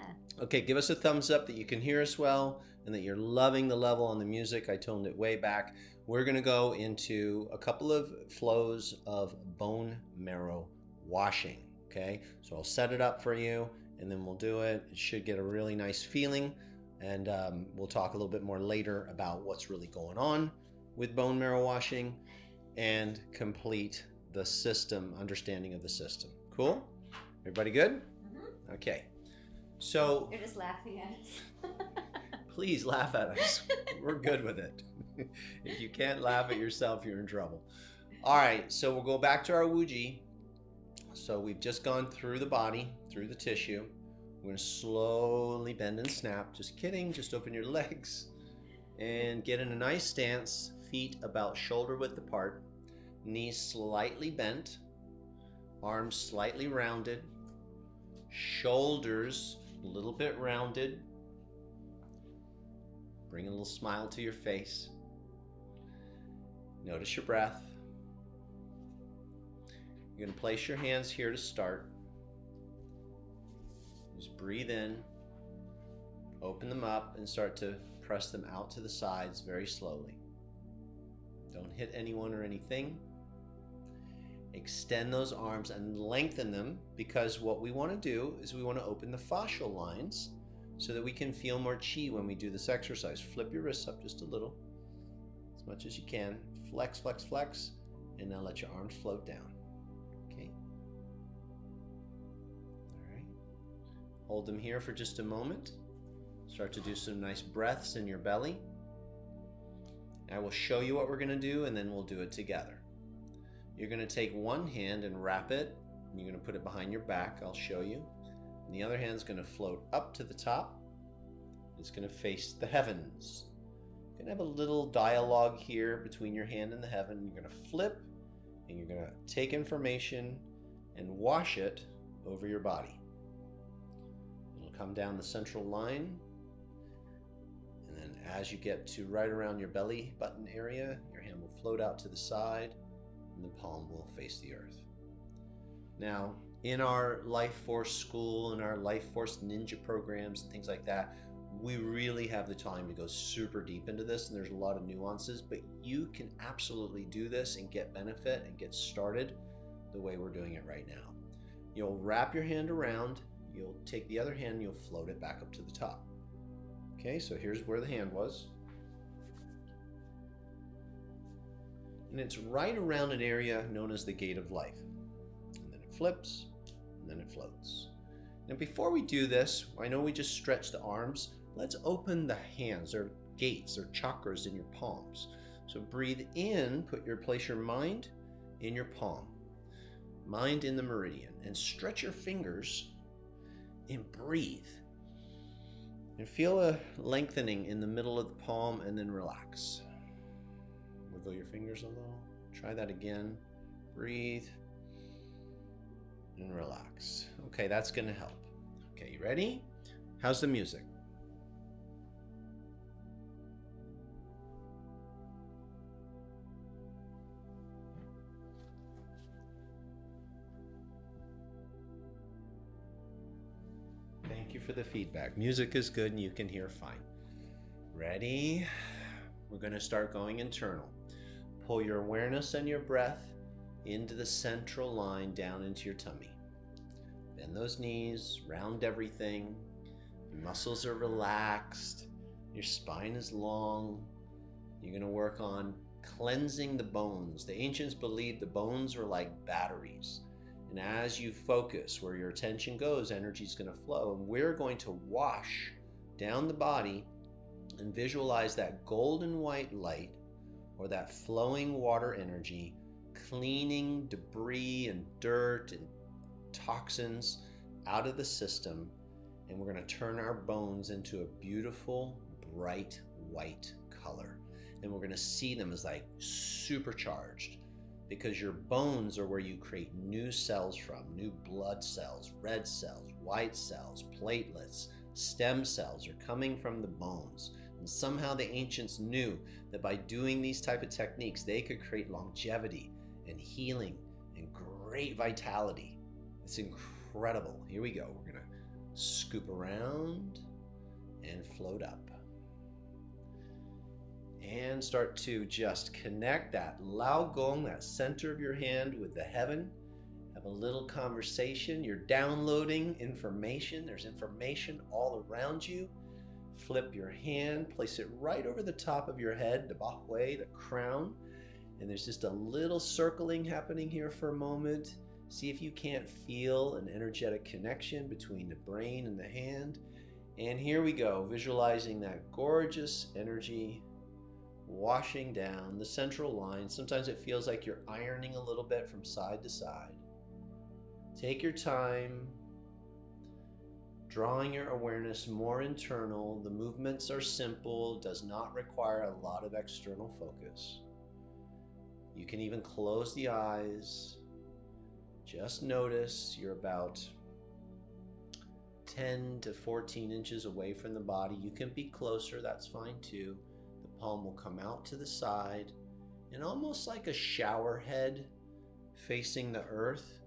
[SPEAKER 1] Okay, give us a thumbs up that you can hear us well and that you're loving the level on the music. I toned it way back. We're going to go into a couple of flows of bone marrow washing. Okay, so I'll set it up for you and then we'll do it. It should get a really nice feeling. And we'll talk a little bit more later about what's really going on with bone marrow washing and complete the system, understanding of the system. Cool? Everybody good? Mm-hmm. Okay. So
[SPEAKER 2] you're just laughing at us.
[SPEAKER 1] Please laugh at us. We're good with it. If you can't laugh at yourself, you're in trouble. All right, so we'll go back to our Wuji. So we've just gone through the body, through the tissue. We're going to slowly bend and snap. Just kidding. Just open your legs and get in a nice stance. Feet about shoulder width apart. Knees slightly bent. Arms slightly rounded. Shoulders a little bit rounded. Bring a little smile to your face. Notice your breath. You're going to place your hands here to start. Just breathe in, open them up, and start to press them out to the sides very slowly. Don't hit anyone or anything. Extend those arms and lengthen them, because what we want to do is we want to open the fascial lines so that we can feel more chi when we do this exercise. Flip your wrists up just a little, as much as you can. Flex, flex, flex, and now let your arms float down. Okay. All right. Hold them here for just a moment. Start to do some nice breaths in your belly. I will show you what we're going to do, and then we'll do it together. You're going to take one hand and wrap it. And you're going to put it behind your back. I'll show you. And the other hand's going to float up to the top. It's going to face the heavens. You're going to have a little dialogue here between your hand and the heaven. You're going to flip, and you're going to take information and wash it over your body. It'll come down the central line. And then as you get to right around your belly button area, your hand will float out to the side, and the palm will face the earth. Now, in our Life Force school and our Life Force Ninja programs and things like that, we really have the time to go super deep into this, and there's a lot of nuances, but you can absolutely do this and get benefit and get started the way we're doing it right now. You'll wrap your hand around, you'll take the other hand and you'll float it back up to the top. Okay, so here's where the hand was. And it's right around an area known as the gate of life. And then it flips, and then it floats. Now before we do this, I know we just stretched the arms. Let's open the hands, or gates, or chakras in your palms. So breathe in, place your mind in your palm. Mind in the meridian, and stretch your fingers and breathe. And feel a lengthening in the middle of the palm, and then relax. Wiggle your fingers a little. Try that again. Breathe and relax. Okay, that's going to help. Okay, you ready? How's the music? Thank you for the feedback. Music is good and you can hear fine. Ready? We're going to start going internal. Pull your awareness and your breath into the central line down into your tummy. Bend those knees, round everything. Your muscles are relaxed. Your spine is long. You're going to work on cleansing the bones. The ancients believed the bones were like batteries. And as you focus where your attention goes, energy is going to flow. And we're going to wash down the body and visualize that golden white light, or that flowing water energy, cleaning debris and dirt and toxins out of the system. And we're going to turn our bones into a beautiful, bright white color. And we're going to see them as like supercharged, because your bones are where you create new cells from, new blood cells, red cells, white cells, platelets, stem cells are coming from the bones. And somehow the ancients knew that by doing these type of techniques, they could create longevity and healing and great vitality. It's incredible. Here we go. We're going to scoop around and float up. And start to just connect that Lao Gong, that center of your hand, with the heaven. Have a little conversation. You're downloading information. There's information all around you. Flip your hand, place it right over the top of your head, the Bahui, the crown. And there's just a little circling happening here for a moment. See if you can't feel an energetic connection between the brain and the hand. And here we go, visualizing that gorgeous energy washing down the central line. Sometimes it feels like you're ironing a little bit from side to side. Take your time, drawing your awareness more internal. The movements are simple, does not require a lot of external focus. You can even close the eyes. Just notice you're about 10 to 14 inches away from the body. You can be closer, that's fine too. The palm will come out to the side, and almost like a shower head facing the earth,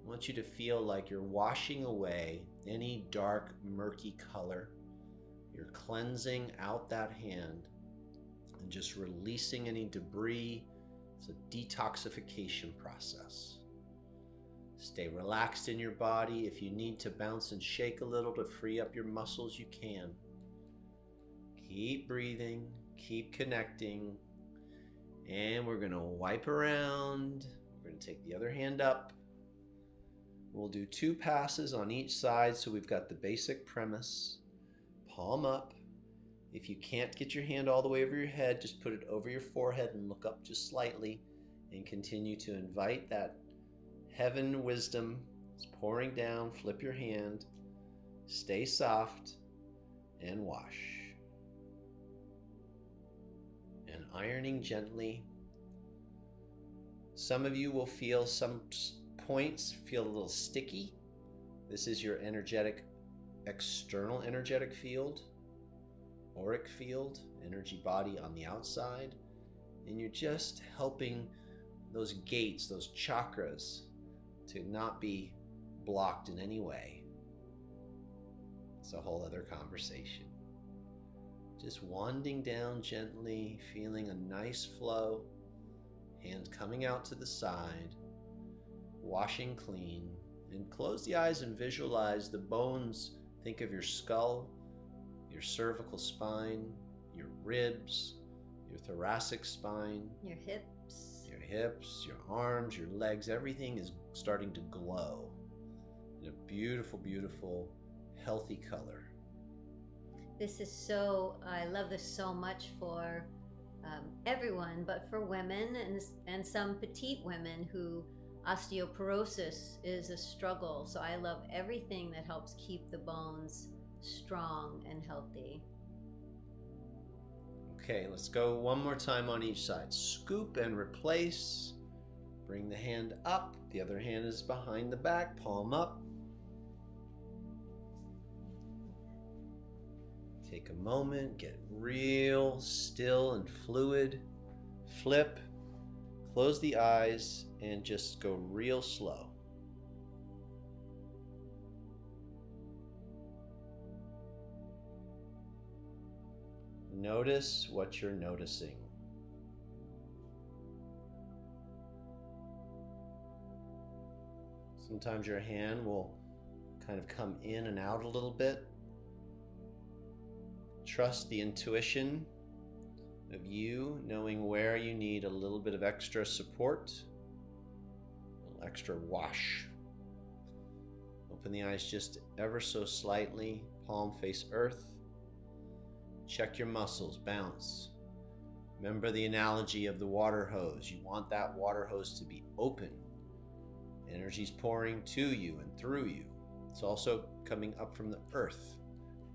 [SPEAKER 1] I want you to feel like you're washing away any dark, murky color. You're cleansing out that hand and just releasing any debris. It's a detoxification process. Stay relaxed in your body. If you need to bounce and shake a little to free up your muscles, you can. Keep breathing, keep connecting, and we're going to wipe around. We're going to take the other hand up. We'll do 2 passes on each side, so we've got the basic premise. Palm up. If you can't get your hand all the way over your head, just put it over your forehead and look up just slightly, and continue to invite that heaven wisdom. It's pouring down. Flip your hand. Stay soft and wash. And ironing gently. Some of you will feel some points feel a little sticky. This is your energetic, external energetic field, auric field, energy body on the outside. And you're just helping those gates, those chakras, to not be blocked in any way. It's a whole other conversation. Just winding down gently, feeling a nice flow, hands coming out to the side, washing clean, and close the eyes and visualize the bones. Think of your skull, your cervical spine, your ribs, your thoracic spine,
[SPEAKER 2] Your hips.
[SPEAKER 1] your arms, your legs, everything is starting to glow in a beautiful, beautiful, healthy color.
[SPEAKER 2] This is so, I love this so much for everyone, but for women and some petite women who osteoporosis is a struggle. So I love everything that helps keep the bones strong and healthy.
[SPEAKER 1] Okay, let's go one more time on each side. Scoop and replace. Bring the hand up. The other hand is behind the back, palm up. Take a moment, get real still and fluid. Flip, close the eyes, and just go real slow. Notice what you're noticing. Sometimes your hand will kind of come in and out a little bit. Trust the intuition of you knowing where you need a little bit of extra support, a little extra wash. Open the eyes just ever so slightly, palm face earth. Check your muscles, bounce. Remember the analogy of the water hose. You want that water hose to be open. Energy's pouring to you and through you. It's also coming up from the earth.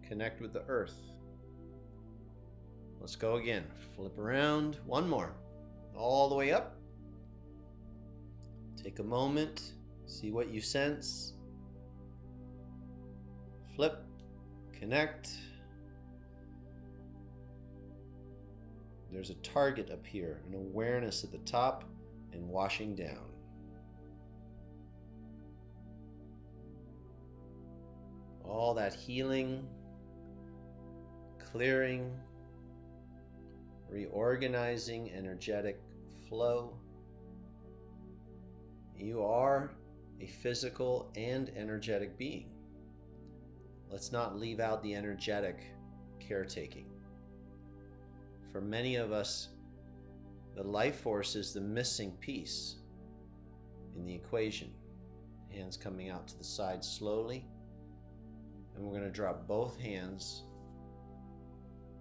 [SPEAKER 1] Connect with the earth. Let's go again. Flip around. One more. All the way up. Take a moment. See what you sense. Flip. Connect. There's a target up here, an awareness at the top, and washing down. All that healing, clearing, reorganizing energetic flow. You are a physical and energetic being. Let's not leave out the energetic caretaking. For many of us, the life force is the missing piece in the equation. Hands coming out to the side slowly. And we're going to drop both hands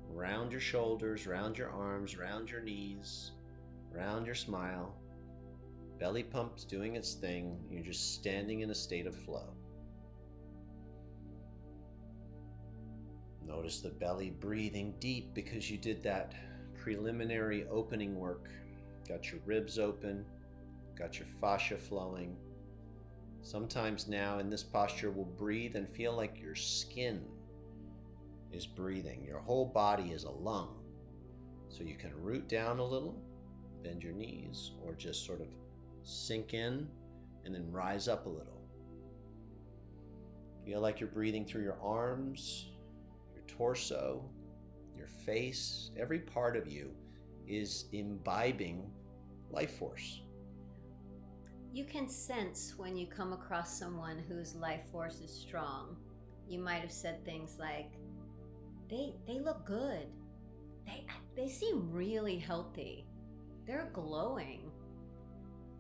[SPEAKER 1] round your shoulders, round your arms, round your knees, round your smile. Belly pump's doing its thing. You're just standing in a state of flow. Notice the belly breathing deep because you did that preliminary opening work. Got your ribs open, got your fascia flowing. Sometimes now in this posture we'll breathe and feel like your skin is breathing. Your whole body is a lung. So you can root down a little, bend your knees, or just sort of sink in and then rise up a little. Feel like you're breathing through your arms, torso, your face. Every part of you is imbibing life force.
[SPEAKER 2] You can sense when you come across someone whose life force is strong. You might have said things like, they look good. They seem really healthy. They're glowing.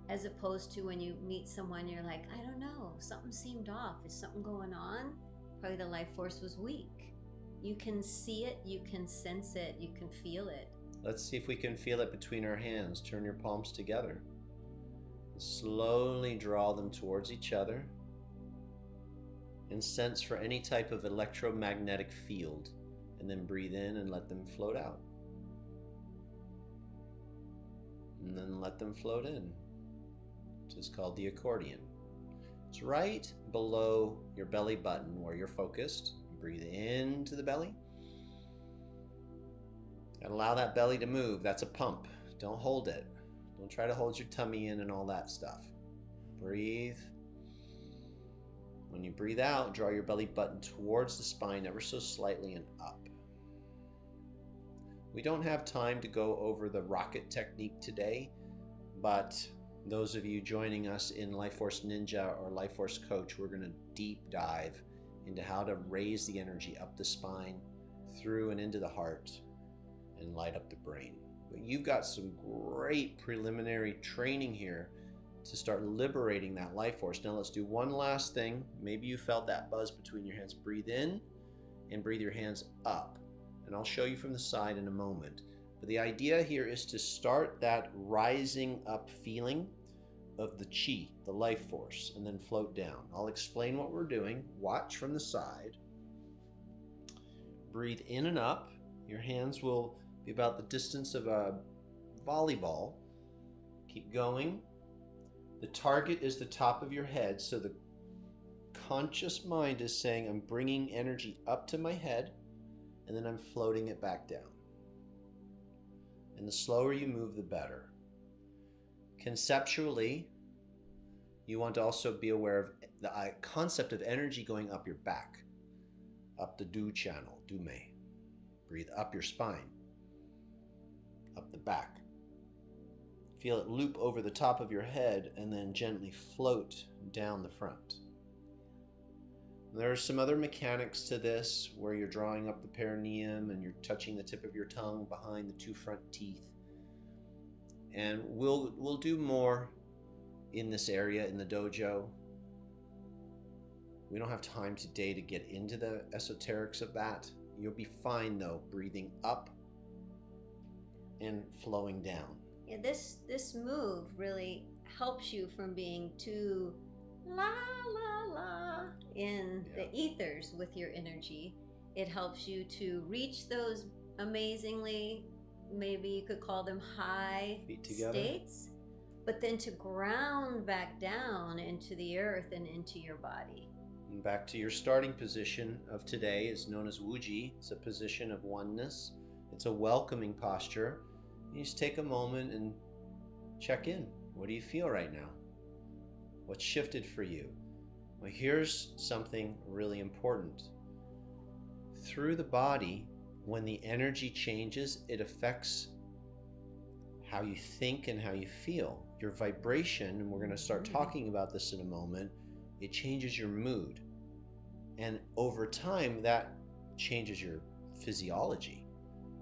[SPEAKER 2] As opposed to when you meet someone, you're like, I don't know, something seemed off. Is something going on? Probably the life force was weak. You can see it, you can sense it, you can feel it.
[SPEAKER 1] Let's see if we can feel it between our hands. Turn your palms together. Slowly draw them towards each other and sense for any type of electromagnetic field, and then breathe in and let them float out. And then let them float in, which is called the accordion. It's right below your belly button where you're focused. Breathe into the belly and allow that belly to move. That's a pump. Don't hold it. Don't try to hold your tummy in and all that stuff. Breathe When you breathe out, draw your belly button towards the spine ever so slightly and up. We don't have time to go over the rocket technique today, but those of you joining us in Life Force Ninja or Life Force Coach, we're going to deep dive into how to raise the energy up the spine, through and into the heart, and light up the brain. But you've got some great preliminary training here to start liberating that life force. Now let's do one last thing. Maybe you felt that buzz between your hands. Breathe in and breathe your hands up. And I'll show you from the side in a moment. But the idea here is to start that rising up feeling of the chi, the life force, and then float down. I'll explain what we're doing. Watch from the side. Breathe in and up. Your hands will be about the distance of a volleyball. Keep going. The target is the top of your head, so the conscious mind is saying, I'm bringing energy up to my head, and then I'm floating it back down. And the slower you move, the better. Conceptually, you want to also be aware of the concept of energy going up your back, up the Du channel, Du Mei. Breathe up your spine, up the back. Feel it loop over the top of your head and then gently float down the front. There are some other mechanics to this where you're drawing up the perineum and you're touching the tip of your tongue behind the two front teeth. And we'll do more in this area in the dojo. We don't have time today to get into the esoterics of that. You'll be fine though, breathing up and flowing down.
[SPEAKER 2] Yeah, this move really helps you from being too la la la in the ethers with your energy. It helps you to reach those amazingly, maybe you could call them high states, but then to ground back down into the earth and into your body.
[SPEAKER 1] And back to your starting position of today is known as Wuji. It's a position of oneness. It's a welcoming posture. You just take a moment and check in. What do you feel right now? What's shifted for you? Well, here's something really important. Through the body, when the energy changes, it affects how you think and how you feel. Your vibration, and we're going to start talking about this in a moment, it changes your mood. And over time, that changes your physiology.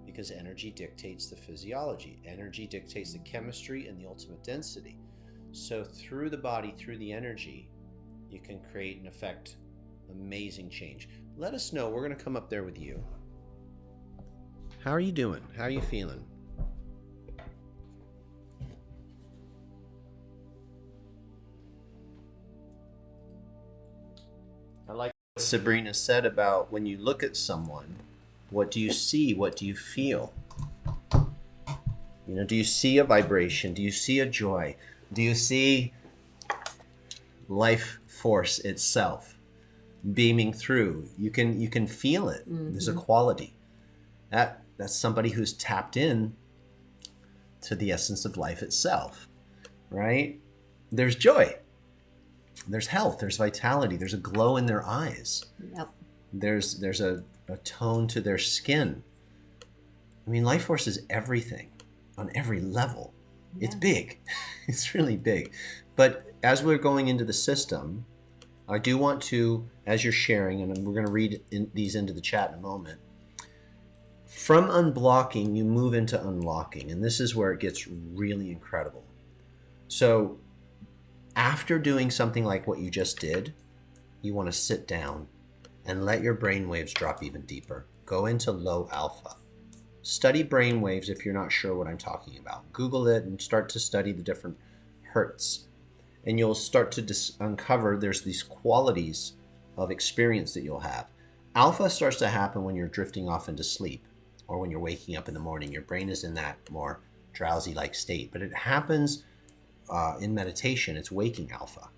[SPEAKER 1] Because energy dictates the physiology. Energy dictates the chemistry and the ultimate density. So through the body, through the energy, you can create and affect amazing change. Let us know. We're going to come up there with you. How are you doing? How are you feeling? I like what Sabrina said about when you look at someone, what do you see? What do you feel? You know, do you see a vibration? Do you see a joy? Do you see life force itself beaming through? You can feel it. There's a quality. That's somebody who's tapped in to the essence of life itself, right? There's joy. There's health. There's vitality. There's a glow in their eyes.
[SPEAKER 2] Yep.
[SPEAKER 1] There's a tone to their skin. I mean, life force is everything on every level. Yeah. It's big. It's really big. But as we're going into the system, I do want to, as you're sharing, and we're going to read these into the chat in a moment, from unblocking, you move into unlocking. And this is where it gets really incredible. So after doing something like what you just did, you want to sit down and let your brain waves drop even deeper. Go into low alpha. Study brain waves if you're not sure what I'm talking about. Google it and start to study the different hertz. And you'll start to uncover there's these qualities of experience that you'll have. Alpha starts to happen when you're drifting off into sleep or when you're waking up in the morning. Your brain is in that more drowsy-like state. But it happens in meditation. It's waking alpha,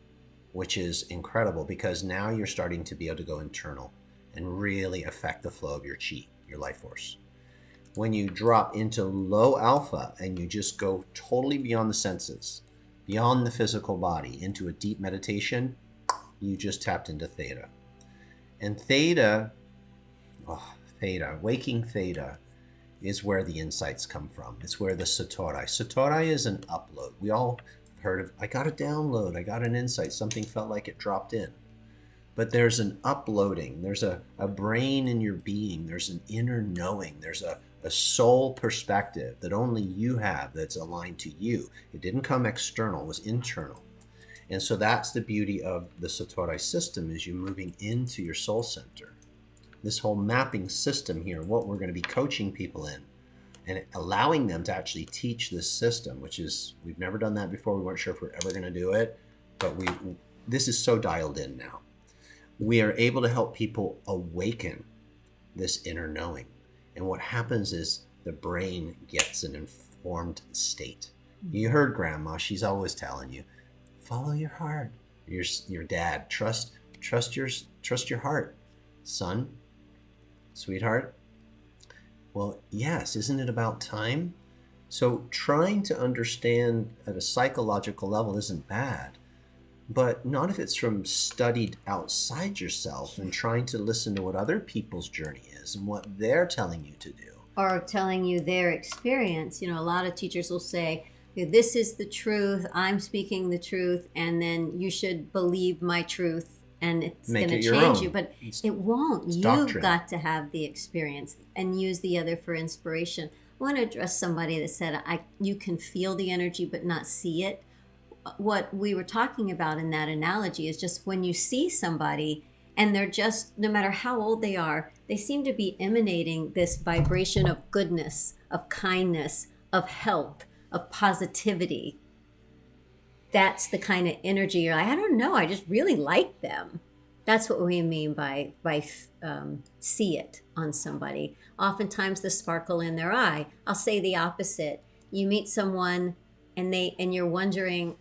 [SPEAKER 1] which is incredible because now you're starting to be able to go internal and really affect the flow of your chi, your life force. When you drop into low alpha and you just go totally beyond the senses, beyond the physical body, into a deep meditation, you just tapped into theta. And theta, waking theta is where the insights come from. It's where the satori. Satori is an upload. We all heard of, I got a download, I got an insight, something felt like it dropped in. But there's an uploading, there's a brain in your being, there's an inner knowing, there's a soul perspective that only you have that's aligned to you. It didn't come external, it was internal. And so that's the beauty of the Satori system, is you moving into your soul center. This whole mapping system here, what we're going to be coaching people in and allowing them to actually teach this system, which is, we've never done that before. We weren't sure if we're ever going to do it, but this is so dialed in now. We are able to help people awaken this inner knowing. And what happens is the brain gets an informed state. You heard Grandma, she's always telling you, follow your heart. Your dad, trust your heart, son, sweetheart. Well, yes, isn't it about time? So trying to understand at a psychological level isn't bad, but not if it's from studied outside yourself and trying to listen to what other people's journey is and what they're telling you to do.
[SPEAKER 2] Or telling you their experience. You know, a lot of teachers will say, this is the truth, I'm speaking the truth, and then you should believe my truth and it's going to change you. But it won't. You've
[SPEAKER 1] doctrine.
[SPEAKER 2] Got to have the experience and use the other for inspiration. I want to address somebody that said, you can feel the energy but not see it. What we were talking about in that analogy is just when you see somebody and they're just, no matter how old they are, they seem to be emanating this vibration of goodness, of kindness, of health, of positivity. That's the kind of energy you're like, I don't know, I just really like them. That's what we mean by see it on somebody. Oftentimes the sparkle in their eye. I'll say the opposite. You meet someone and you're wondering,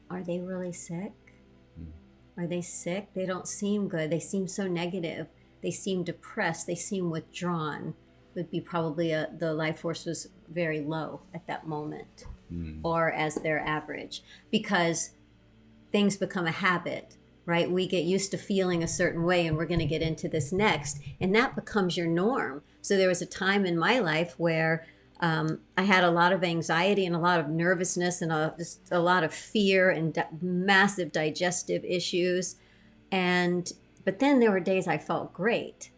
[SPEAKER 2] are they really sick? Are they sick? They don't seem good. They seem so negative. They seem depressed. They seem withdrawn. Would be probably the life force was very low at that moment, or as their average, because things become a habit, right? We get used to feeling a certain way, and we're going to get into this next, and that becomes your norm. So there was a time in my life where I had a lot of anxiety and a lot of nervousness and just a lot of fear and massive digestive issues. But then there were days I felt great.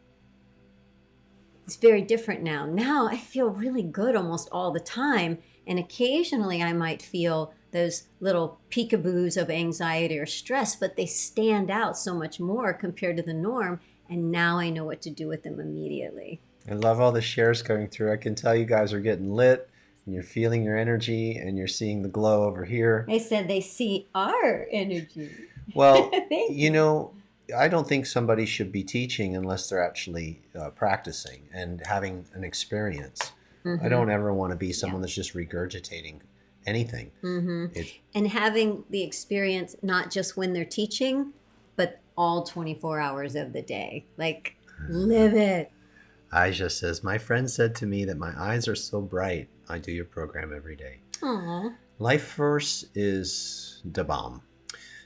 [SPEAKER 2] It's very different now. Now I feel really good almost all the time. And occasionally I might feel those little peekaboos of anxiety or stress, but they stand out so much more compared to the norm. And now I know what to do with them immediately.
[SPEAKER 1] I love all the shares going through. I can tell you guys are getting lit and you're feeling your energy and you're seeing the glow over here.
[SPEAKER 2] They said they see our energy.
[SPEAKER 1] Well, you know, I don't think somebody should be teaching unless they're actually practicing and having an experience. I don't ever want to be someone that's just regurgitating anything.
[SPEAKER 2] And having the experience, not just when they're teaching, but all 24 hours of the day. Like, live it.
[SPEAKER 1] Aisha says, my friend said to me that my eyes are so bright, I do your program every day.
[SPEAKER 2] Aww.
[SPEAKER 1] Life force is the bomb.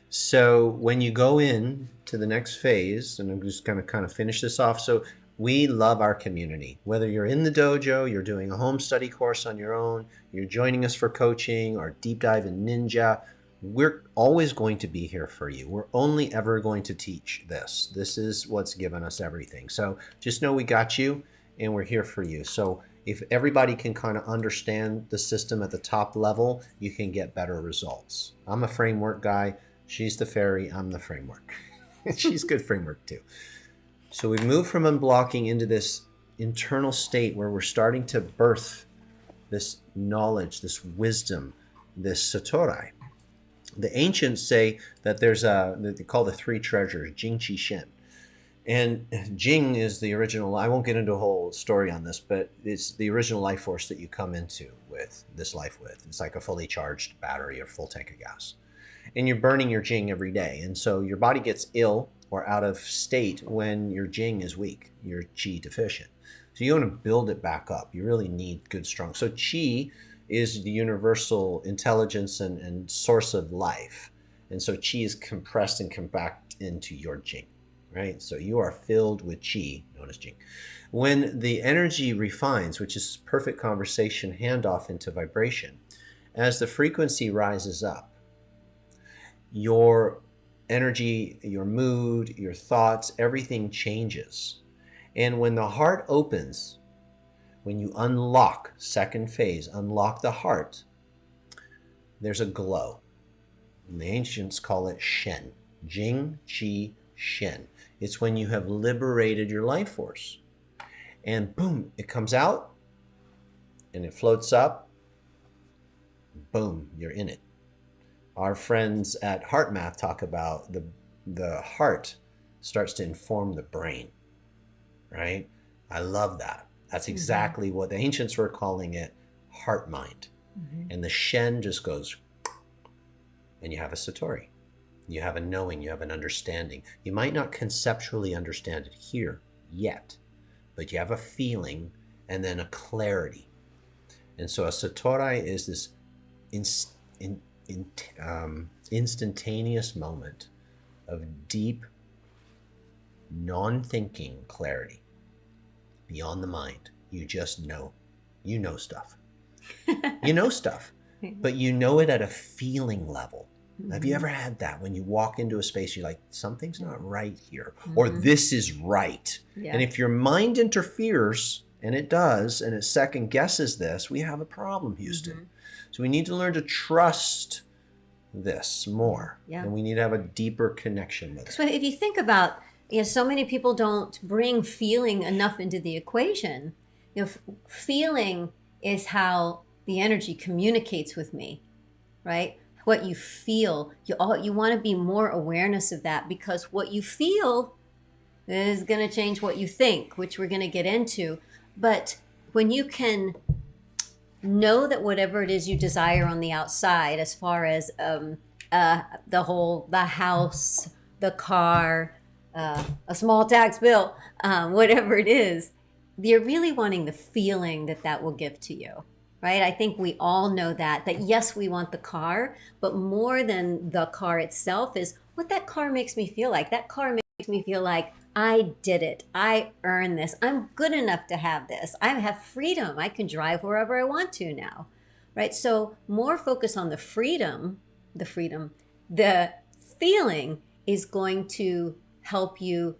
[SPEAKER 1] So when you go in to the next phase, and I'm just going to kind of finish this off. So we love our community. Whether you're in the dojo, you're doing a home study course on your own, you're joining us for coaching or deep dive in ninja, we're always going to be here for you. We're only ever going to teach this. This is what's given us everything. So just know we got you and we're here for you. So if everybody can kind of understand the system at the top level, you can get better results. I'm a framework guy. She's the fairy. I'm the framework. She's good framework too. So we move from unblocking into this internal state where we're starting to birth this knowledge, this wisdom, this satori. The ancients say that there's they call the three treasures, Jing, Qi, Shen. And Jing is the original, I won't get into a whole story on this, but it's the original life force that you come into with this life with. It's like a fully charged battery or full tank of gas. And you're burning your Jing every day. And so your body gets ill or out of state when your Jing is weak, you're Qi deficient. So you want to build it back up. You really need good, strong. So Qi is the universal intelligence and source of life. And so qi is compressed and compact into your jing, right? So you are filled with qi, known as jing. When the energy refines, which is perfect conversation handoff into vibration, as the frequency rises up, your energy, your mood, your thoughts, everything changes. And when the heart opens, when you unlock, second phase, unlock the heart, there's a glow. And the ancients call it Shen. Jing, Qi, Shen. It's when you have liberated your life force. And boom, it comes out and it floats up. Boom, you're in it. Our friends at Heart Math talk about the heart starts to inform the brain, right? I love that. That's exactly what the ancients were calling it, heart mind. And the Shen just goes, and you have a satori. You have a knowing, you have an understanding. You might not conceptually understand it here yet, but you have a feeling and then a clarity. And so a satori is this instantaneous moment of deep, non-thinking clarity beyond the mind. You just know. You know stuff. You know stuff, but you know it at a feeling level. Have you ever had that when you walk into a space, you're like, something's not right here, or this is right? And if your mind interferes, and it does, and it second guesses this, we have a problem, Houston. So we need to learn to trust this more, and we need to have a deeper connection with it.
[SPEAKER 2] So if you think about, so many people don't bring feeling enough into the equation. Feeling is how the energy communicates with me, right? What you feel, you want to be more awareness of that, because what you feel is going to change what you think, which we're going to get into. But when you can know that whatever it is you desire on the outside, as far as the house, the car, a small tax bill, whatever it is, you're really wanting the feeling that will give to you. Right? I think we all know that yes, we want the car, but more than the car itself is what that car makes me feel like. That car makes me feel like I did it. I earned this. I'm good enough to have this. I have freedom. I can drive wherever I want to now. Right? So more focus on the freedom. The feeling is going to help you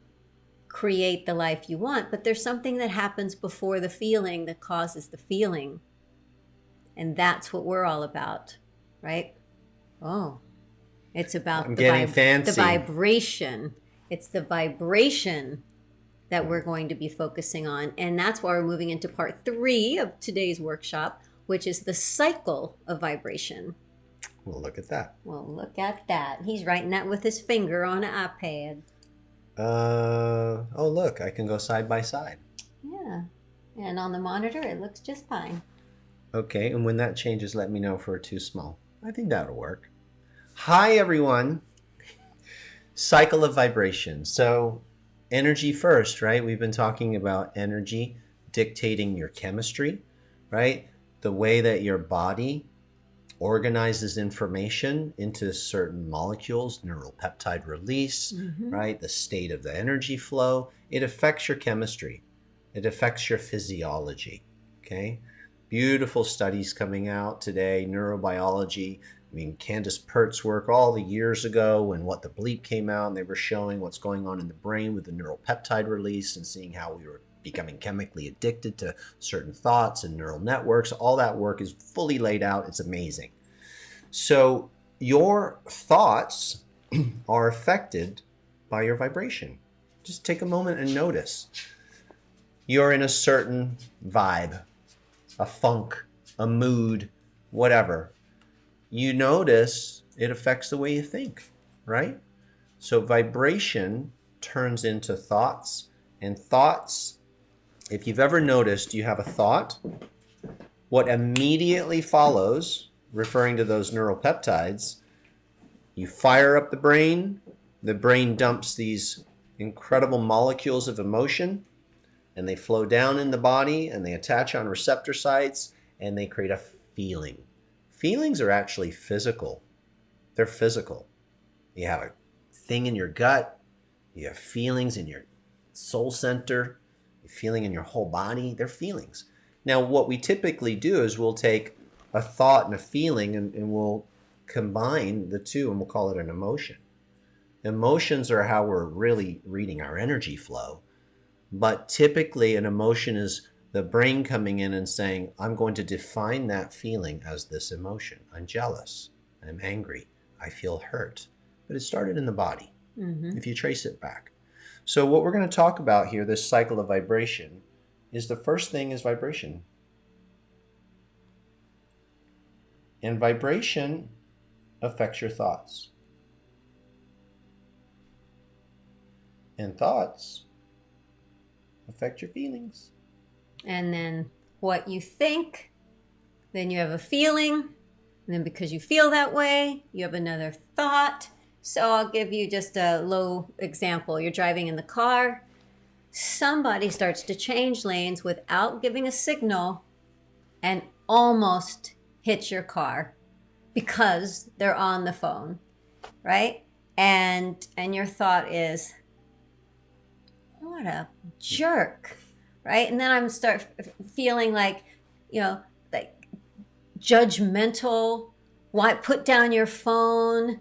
[SPEAKER 2] create the life you want, but there's something that happens before the feeling that causes the feeling. And that's what we're all about, right? Oh, it's about the vibration. It's the vibration that we're going to be focusing on. And that's why we're moving into part 3 of today's workshop, which is the cycle of vibration.
[SPEAKER 1] Well, look at that.
[SPEAKER 2] Well, look at that. He's writing that with his finger on an iPad.
[SPEAKER 1] Oh, look, I can go side by side.
[SPEAKER 2] Yeah. And on the monitor, it looks just fine.
[SPEAKER 1] Okay, and when that changes, let me know for too small. I think that'll work. Hi, everyone. Cycle of vibration. So energy first, right? We've been talking about energy dictating your chemistry, right? The way that your body organizes information into certain molecules, neural peptide release, right? The state of the energy flow. It affects your chemistry. It affects your physiology, okay? Beautiful studies coming out today, neurobiology. I mean, Candace Pert's work all the years ago when What the Bleep came out, and they were showing what's going on in the brain with the neural peptide release and seeing how we were becoming chemically addicted to certain thoughts and neural networks. All that work is fully laid out. It's amazing. So your thoughts are affected by your vibration. Just take a moment and notice. You're in a certain vibe, a funk, a mood, whatever. You notice it affects the way you think, right? So vibration turns into thoughts, and thoughts, if you've ever noticed, you have a thought, what immediately follows, referring to those neural peptides, you fire up the brain dumps these incredible molecules of emotion, and they flow down in the body, and they attach on receptor sites, and they create a feeling. Feelings are actually physical. They're physical. You have a thing in your gut. You have feelings in your soul center. You're feeling in your whole body. They're feelings. Now, what we typically do is we'll take a thought and a feeling and we'll combine the two and we'll call it an emotion. Emotions are how we're really reading our energy flow. But typically an emotion is the brain coming in and saying, I'm going to define that feeling as this emotion. I'm jealous. I'm angry. I feel hurt. But it started in the body, if you trace it back. So what we're going to talk about here, this cycle of vibration, is the first thing is vibration. And vibration affects your thoughts. And thoughts affect your feelings.
[SPEAKER 2] And then what you think, then you have a feeling, and then because you feel that way, you have another thought. So I'll give you just a low example. You're driving in the car, somebody starts to change lanes without giving a signal and almost hits your car because they're on the phone, right? And your thought is, what a jerk, right? And then I'm start feeling like, like judgmental. Why put down your phone?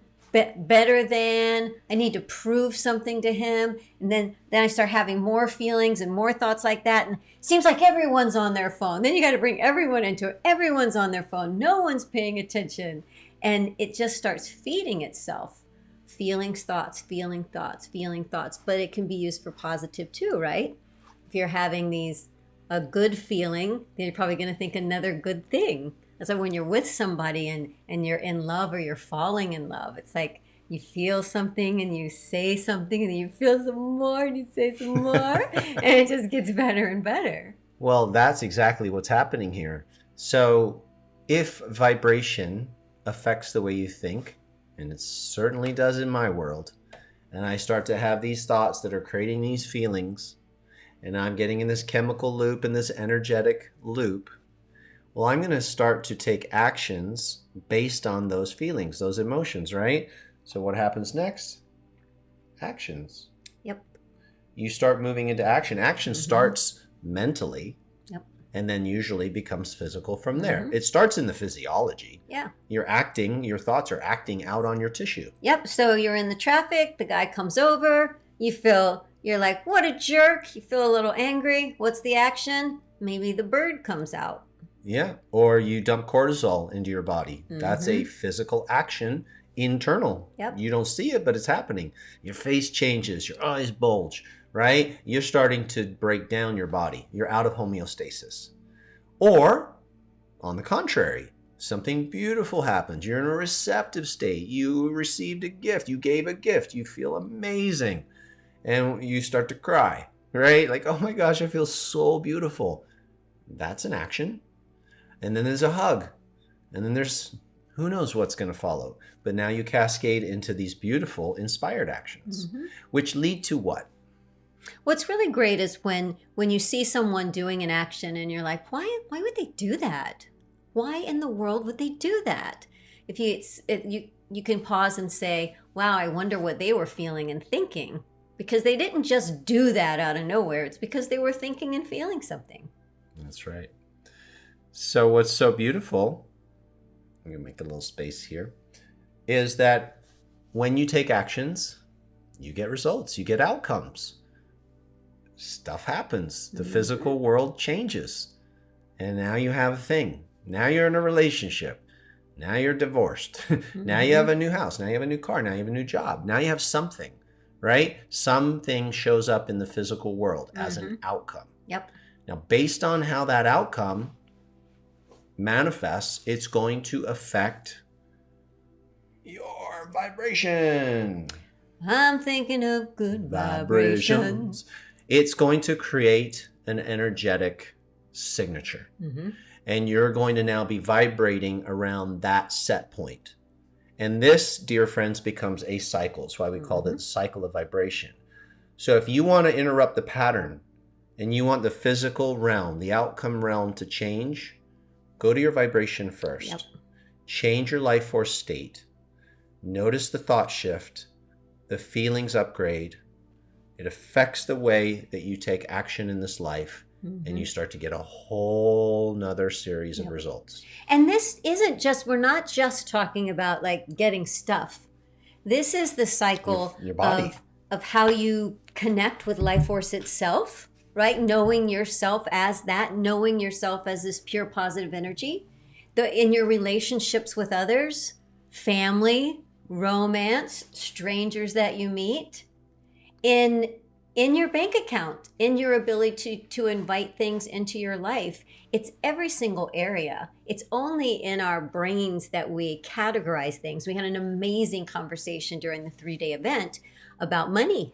[SPEAKER 2] Better than, I need to prove something to him. And then I start having more feelings and more thoughts like that. And it seems like everyone's on their phone. Then you got to bring everyone into it. Everyone's on their phone. No one's paying attention. And it just starts feeding itself. Feelings, thoughts, feeling thoughts, feeling thoughts. But it can be used for positive too, right? If you're having a good feeling, then you're probably going to think another good thing. That's why when you're with somebody and you're in love or you're falling in love, it's like you feel something and you say something and you feel some more and you say some more and it just gets better and better.
[SPEAKER 1] Well, that's exactly what's happening here. So if vibration affects the way you think, and it certainly does in my world, and I start to have these thoughts that are creating these feelings, and I'm getting in this chemical loop and this energetic loop, well, I'm going to start to take actions based on those feelings, those emotions, right? So what happens next? Actions.
[SPEAKER 2] Yep.
[SPEAKER 1] You start moving into action. Action starts mentally.
[SPEAKER 2] Yep.
[SPEAKER 1] And then usually becomes physical from there. It starts in the physiology.
[SPEAKER 2] Yeah.
[SPEAKER 1] You're acting, your thoughts are acting out on your tissue.
[SPEAKER 2] Yep. So you're in the traffic, the guy comes over, you're like, what a jerk. You feel a little angry. What's the action? Maybe the bird comes out.
[SPEAKER 1] Yeah, or you dump cortisol into your body. That's a physical action, internal.
[SPEAKER 2] Yep.
[SPEAKER 1] You don't see it, but it's happening. Your face changes, your eyes bulge, right? You're starting to break down your body. You're out of homeostasis. Or, on the contrary, something beautiful happens. You're in a receptive state. You received a gift. You gave a gift. You feel amazing. And you start to cry, right? Like, oh my gosh, I feel so beautiful. That's an action. And then there's a hug. And then there's who knows what's going to follow. But now you cascade into these beautiful inspired actions, which lead to what?
[SPEAKER 2] What's really great is when you see someone doing an action and you're like, why would they do that? Why in the world would they do that? If you can pause and say, wow, I wonder what they were feeling and thinking. Because they didn't just do that out of nowhere. It's because they were thinking and feeling something.
[SPEAKER 1] That's right. So what's so beautiful, I'm going to make a little space here, is that when you take actions, you get results, you get outcomes. Stuff happens. The physical world changes. And now you have a thing. Now you're in a relationship. Now you're divorced. Now you have a new house. Now you have a new car. Now you have a new job. Now you have something, right? Something shows up in the physical world as an outcome.
[SPEAKER 2] Yep.
[SPEAKER 1] Now, based on how that outcome manifests, it's going to affect your vibration.
[SPEAKER 2] I'm thinking of good vibrations.
[SPEAKER 1] It's going to create an energetic signature. And you're going to now be vibrating around that set point. And this, dear friends, becomes a cycle. That's why we call it cycle of vibration. So if you want to interrupt the pattern and you want the physical realm, the outcome realm to change, go to your vibration first. Yep. Change your life force state. Notice the thought shift, the feelings upgrade. It affects the way that you take action in this life, and you start to get a whole nother series of results.
[SPEAKER 2] And this isn't just, we're not just talking about like getting stuff. This is the cycle
[SPEAKER 1] Your body.
[SPEAKER 2] of how you connect with life force itself, right? Knowing yourself as that, knowing yourself as this pure positive energy. In your relationships with others, family, romance, strangers that you meet, in your bank account, in your ability to invite things into your life. It's every single area. It's only in our brains that we categorize things. We had an amazing conversation during the 3-day event about money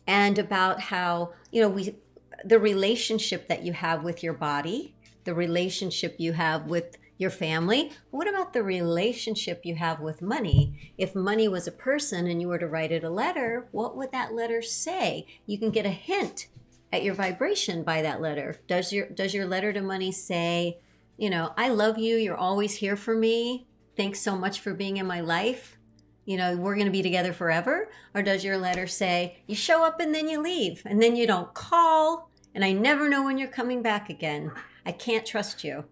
[SPEAKER 2] and about how, the relationship that you have with your body, the relationship you have with your family. What about the relationship you have with money? If money was a person and you were to write it a letter, what would that letter say? You can get a hint at your vibration by that letter. Does your letter to money say, I love you, you're always here for me, thanks so much for being in my life, we're going to be together forever? Or does your letter say, you show up and then you leave, and then you don't call, and I never know when you're coming back again. I can't trust you.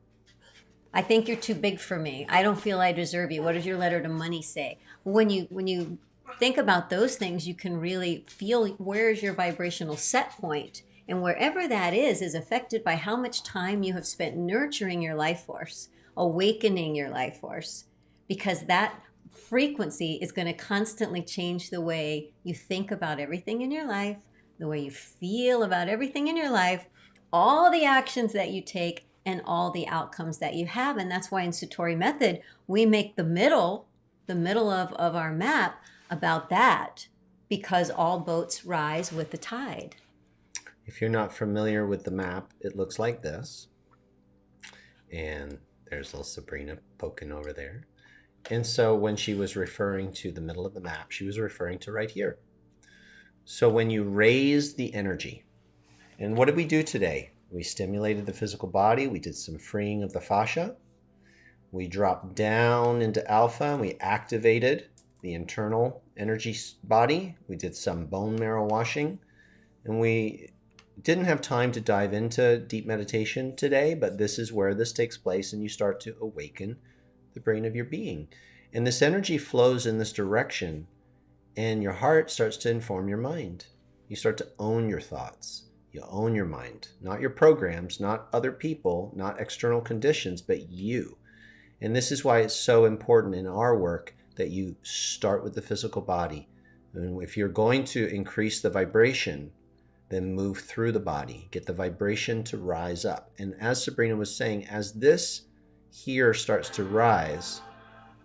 [SPEAKER 2] I think you're too big for me. I don't feel I deserve you. What does your letter to money say? When you think about those things, you can really feel where is your vibrational set point. And wherever that is affected by how much time you have spent nurturing your life force, awakening your life force, because that frequency is going to constantly change the way you think about everything in your life, the way you feel about everything in your life, all the actions that you take, and all the outcomes that you have. And that's why in Satori Method, we make the middle of our map about that, because all boats rise with the tide.
[SPEAKER 1] If you're not familiar with the map, it looks like this. And there's little Sabrina poking over there. And so when she was referring to the middle of the map, she was referring to right here. So when you raise the energy, and what did we do today? We stimulated the physical body. We did some freeing of the fascia. We dropped down into alpha and we activated the internal energy body. We did some bone marrow washing. And we didn't have time to dive into deep meditation today, but this is where this takes place, and you start to awaken the brain of your being. And this energy flows in this direction, and your heart starts to inform your mind. You start to own your thoughts. You own your mind, not your programs, not other people, not external conditions, but you. And this is why it's so important in our work that you start with the physical body. And if you're going to increase the vibration, then move through the body, get the vibration to rise up. And as Sabrina was saying, as this here starts to rise,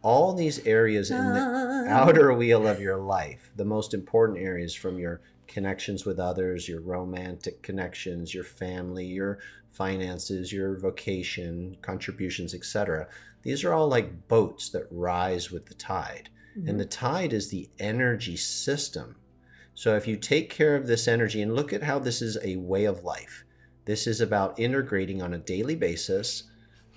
[SPEAKER 1] all these areas in the outer wheel of your life, the most important areas, from your connections with others, your romantic connections, your family, your finances, your vocation, contributions, etc. These are all like boats that rise with the tide. And the tide is the energy system. So if you take care of this energy, and look at how this is a way of life. This is about integrating on a daily basis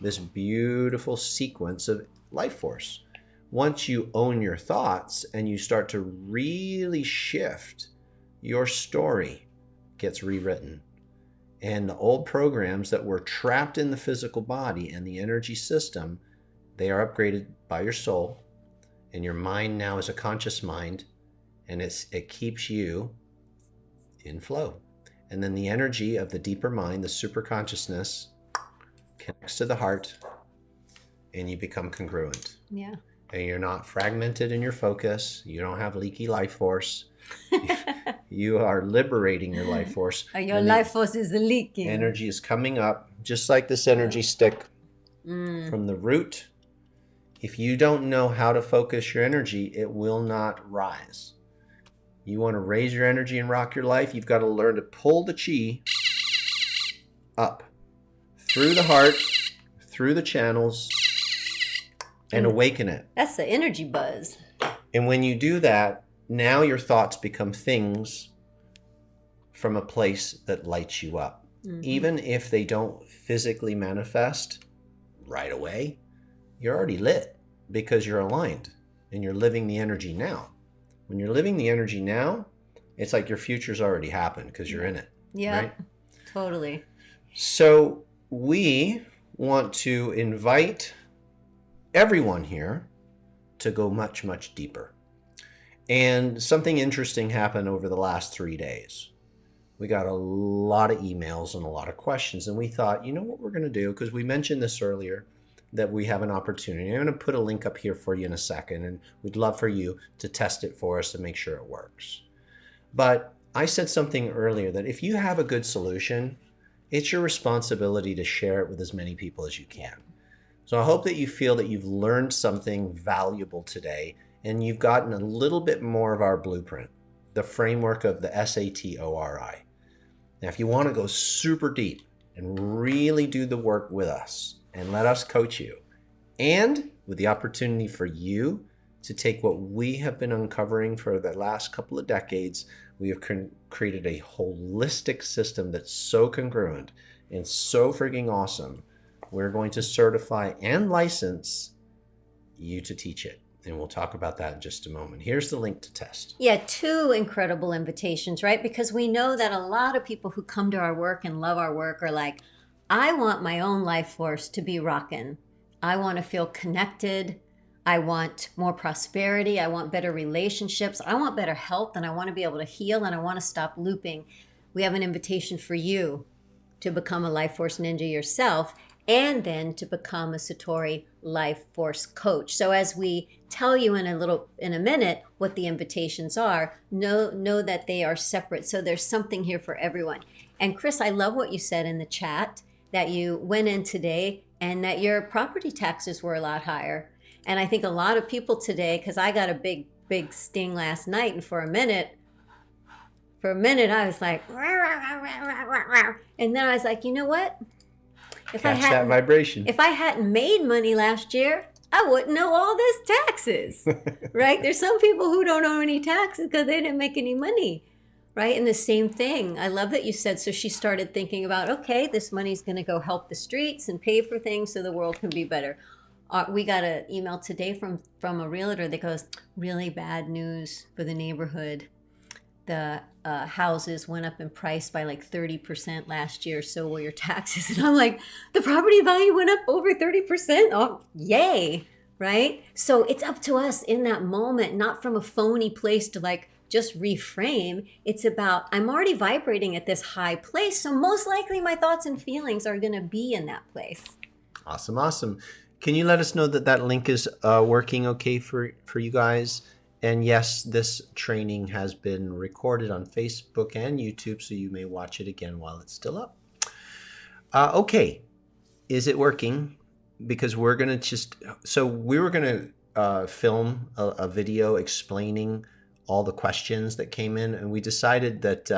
[SPEAKER 1] this beautiful sequence of life force. Once you own your thoughts and you start to really shift, your story gets rewritten. And the old programs that were trapped in the physical body and the energy system, they are upgraded by your soul. And your mind now is a conscious mind, and it keeps you in flow. And then the energy of the deeper mind, the super consciousness, connects to the heart, and you become congruent.
[SPEAKER 2] Yeah.
[SPEAKER 1] And you're not fragmented in your focus. You don't have leaky life force. You are liberating your life force.
[SPEAKER 2] Your life force is leaking.
[SPEAKER 1] Energy is coming up, just like this energy stick from the root. If you don't know how to focus your energy, it will not rise. You want to raise your energy and rock your life, you've got to learn to pull the chi up through the heart, through the channels, and awaken it.
[SPEAKER 2] That's the energy buzz.
[SPEAKER 1] And when you do that, now your thoughts become things from a place that lights you up. Even if they don't physically manifest right away, you're already lit because you're aligned and you're living the energy now. When you're living the energy now, it's like your future's already happened because you're in it.
[SPEAKER 2] Yeah,
[SPEAKER 1] right?
[SPEAKER 2] totally.
[SPEAKER 1] So we want to invite everyone here to go much, much deeper. And something interesting happened over the last 3 days. We got a lot of emails and a lot of questions, and we thought, you know what we're going to do? Because we mentioned this earlier, that we have an opportunity. I'm going to put a link up here for you in a second, and we'd love for you to test it for us to make sure it works. But I said something earlier that if you have a good solution, it's your responsibility to share it with as many people as you can. So I hope that you feel that you've learned something valuable today, and you've gotten a little bit more of our blueprint, the framework of the SATORI. Now, if you want to go super deep and really do the work with us and let us coach you, and with the opportunity for you to take what we have been uncovering for the last couple of decades, we have created a holistic system that's so congruent and so freaking awesome. We're going to certify and license you to teach it. And we'll talk about that in just a moment. Here's the link to test.
[SPEAKER 2] Yeah, 2 incredible invitations, right? Because we know that a lot of people who come to our work and love our work are like, I want my own life force to be rocking. I want to feel connected. I want more prosperity. I want better relationships. I want better health, and I want to be able to heal, and I want to stop looping. We have an invitation for you to become a life force ninja yourself, and then to become a Satori life force coach. So as we tell you in a minute what the invitations are, know that they are separate. So there's something here for everyone. And Chris, I love what you said in the chat, that you went in today and that your property taxes were a lot higher. And I think a lot of people today, because I got a big sting last night, and for a minute I was like, rah, rah, rah, rah, rah. And then I was like, you know what?
[SPEAKER 1] Catch that vibration.
[SPEAKER 2] If I hadn't made money last year, I wouldn't know all this taxes, right? There's some people who don't owe any taxes because they didn't make any money, right? And the same thing. I love that you said, so she started thinking about, okay, this money's going to go help the streets and pay for things so the world can be better. We got an email today from a realtor that goes, really bad news for the neighborhood. The houses went up in price by like 30% last year, so will your taxes. And I'm like, the property value went up over 30%? Oh, yay, right? So it's up to us in that moment, not from a phony place to like just reframe. It's about, I'm already vibrating at this high place, so most likely my thoughts and feelings are going to be in that place.
[SPEAKER 1] Awesome. Can you let us know that link is working okay for you guys? And yes, this training has been recorded on Facebook and YouTube, so you may watch it again while it's still up. Okay, is it working? Because we're going to we were going to film a video explaining all the questions that came in, and we decided that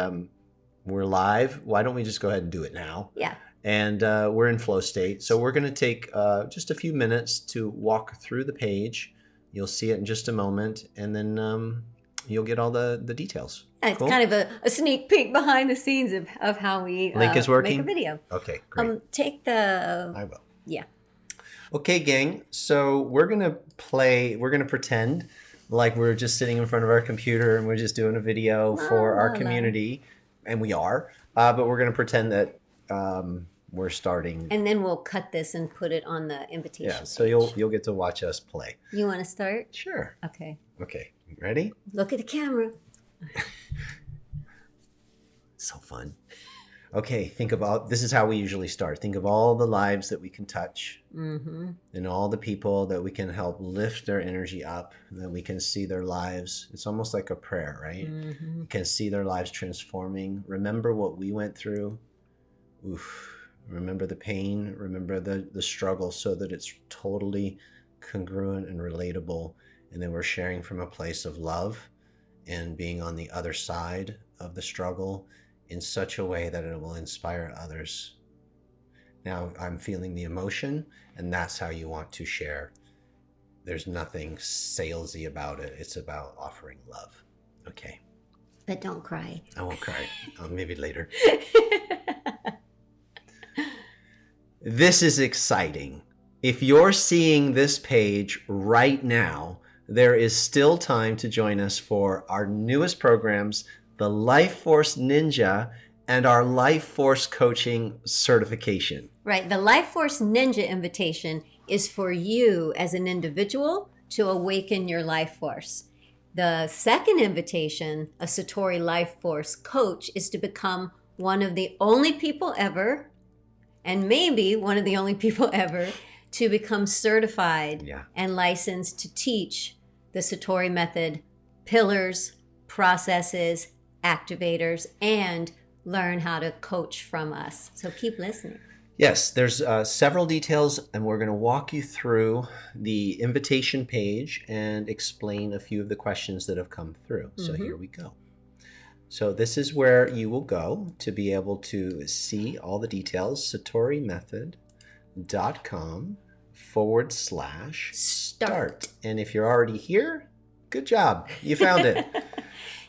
[SPEAKER 1] we're live. Why don't we just go ahead and do it now?
[SPEAKER 2] Yeah.
[SPEAKER 1] And we're in flow state. So we're going to take just a few minutes to walk through the page. You'll see it in just a moment, and then you'll get all the details.
[SPEAKER 2] Yeah, it's kind of a sneak peek behind the scenes of how we
[SPEAKER 1] link is working?
[SPEAKER 2] make a video.
[SPEAKER 1] Okay, great.
[SPEAKER 2] I
[SPEAKER 1] will.
[SPEAKER 2] Yeah.
[SPEAKER 1] Okay, gang. So we're going to pretend like we're just sitting in front of our computer and we're just doing a video for our community. And we are. But we're going to pretend that we're starting.
[SPEAKER 2] And then we'll cut this and put it on the invitation.
[SPEAKER 1] Yeah, so you'll get to watch us play.
[SPEAKER 2] You want to start?
[SPEAKER 1] Sure.
[SPEAKER 2] Okay.
[SPEAKER 1] Ready?
[SPEAKER 2] Look at the camera.
[SPEAKER 1] So fun. Okay, this is how we usually start. Think of all the lives that we can touch, and all the people that we can help lift their energy up, that we can see their lives. It's almost like a prayer, right? You can see their lives transforming. Remember what we went through. Oof. Remember the pain, remember the struggle, so that it's totally congruent and relatable. And then we're sharing from a place of love and being on the other side of the struggle in such a way that it will inspire others. Now I'm feeling the emotion, and that's how you want to share. There's nothing salesy about it. It's about offering love. Okay.
[SPEAKER 2] But don't cry.
[SPEAKER 1] I won't cry. Maybe later. This is exciting. If you're seeing this page right now, there is still time to join us for our newest programs, the Life Force Ninja and our Life Force Coaching Certification.
[SPEAKER 2] Right. The Life Force Ninja invitation is for you as an individual to awaken your life force. The second invitation, a Satori Life Force coach, is to become one of the only people ever, and maybe one of the only people ever, to become certified and licensed to teach the Satori method, pillars, processes, activators, and learn how to coach from us. So keep listening.
[SPEAKER 1] Yes, there's several details, and we're going to walk you through the invitation page and explain a few of the questions that have come through. So here we go. So this is where you will go to be able to see all the details, satorimethod.com/start. And if you're already here, good job. You found it.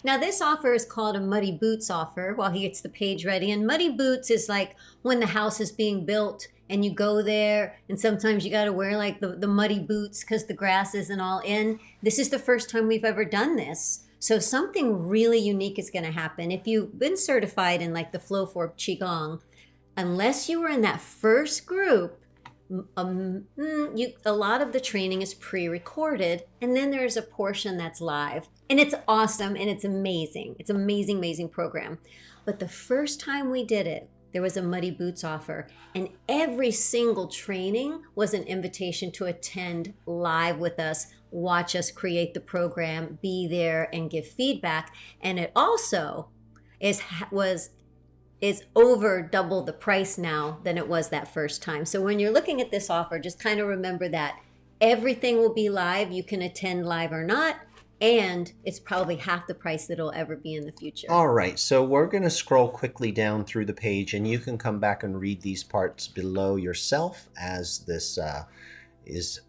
[SPEAKER 2] Now, this offer is called a Muddy Boots offer while he gets the page ready. And Muddy Boots is like when the house is being built and you go there and sometimes you got to wear like the muddy boots because the grass isn't all in. This is the first time we've ever done this. So something really unique is going to happen. If you've been certified in like the Flow for Qigong, unless you were in that first group, a lot of the training is pre-recorded, and then there's a portion that's live. And it's awesome, and it's amazing. It's an amazing, amazing program. But the first time we did it, there was a Muddy Boots offer, and every single training was an invitation to attend live with us, watch us create the program, be there, and give feedback. And it also is over double the price now than it was that first time. So when you're looking at this offer, just kind of remember that everything will be live. You can attend live or not, and it's probably half the price that it'll ever be in the future.
[SPEAKER 1] All right, so we're going to scroll quickly down through the page, and you can come back and read these parts below yourself, as this is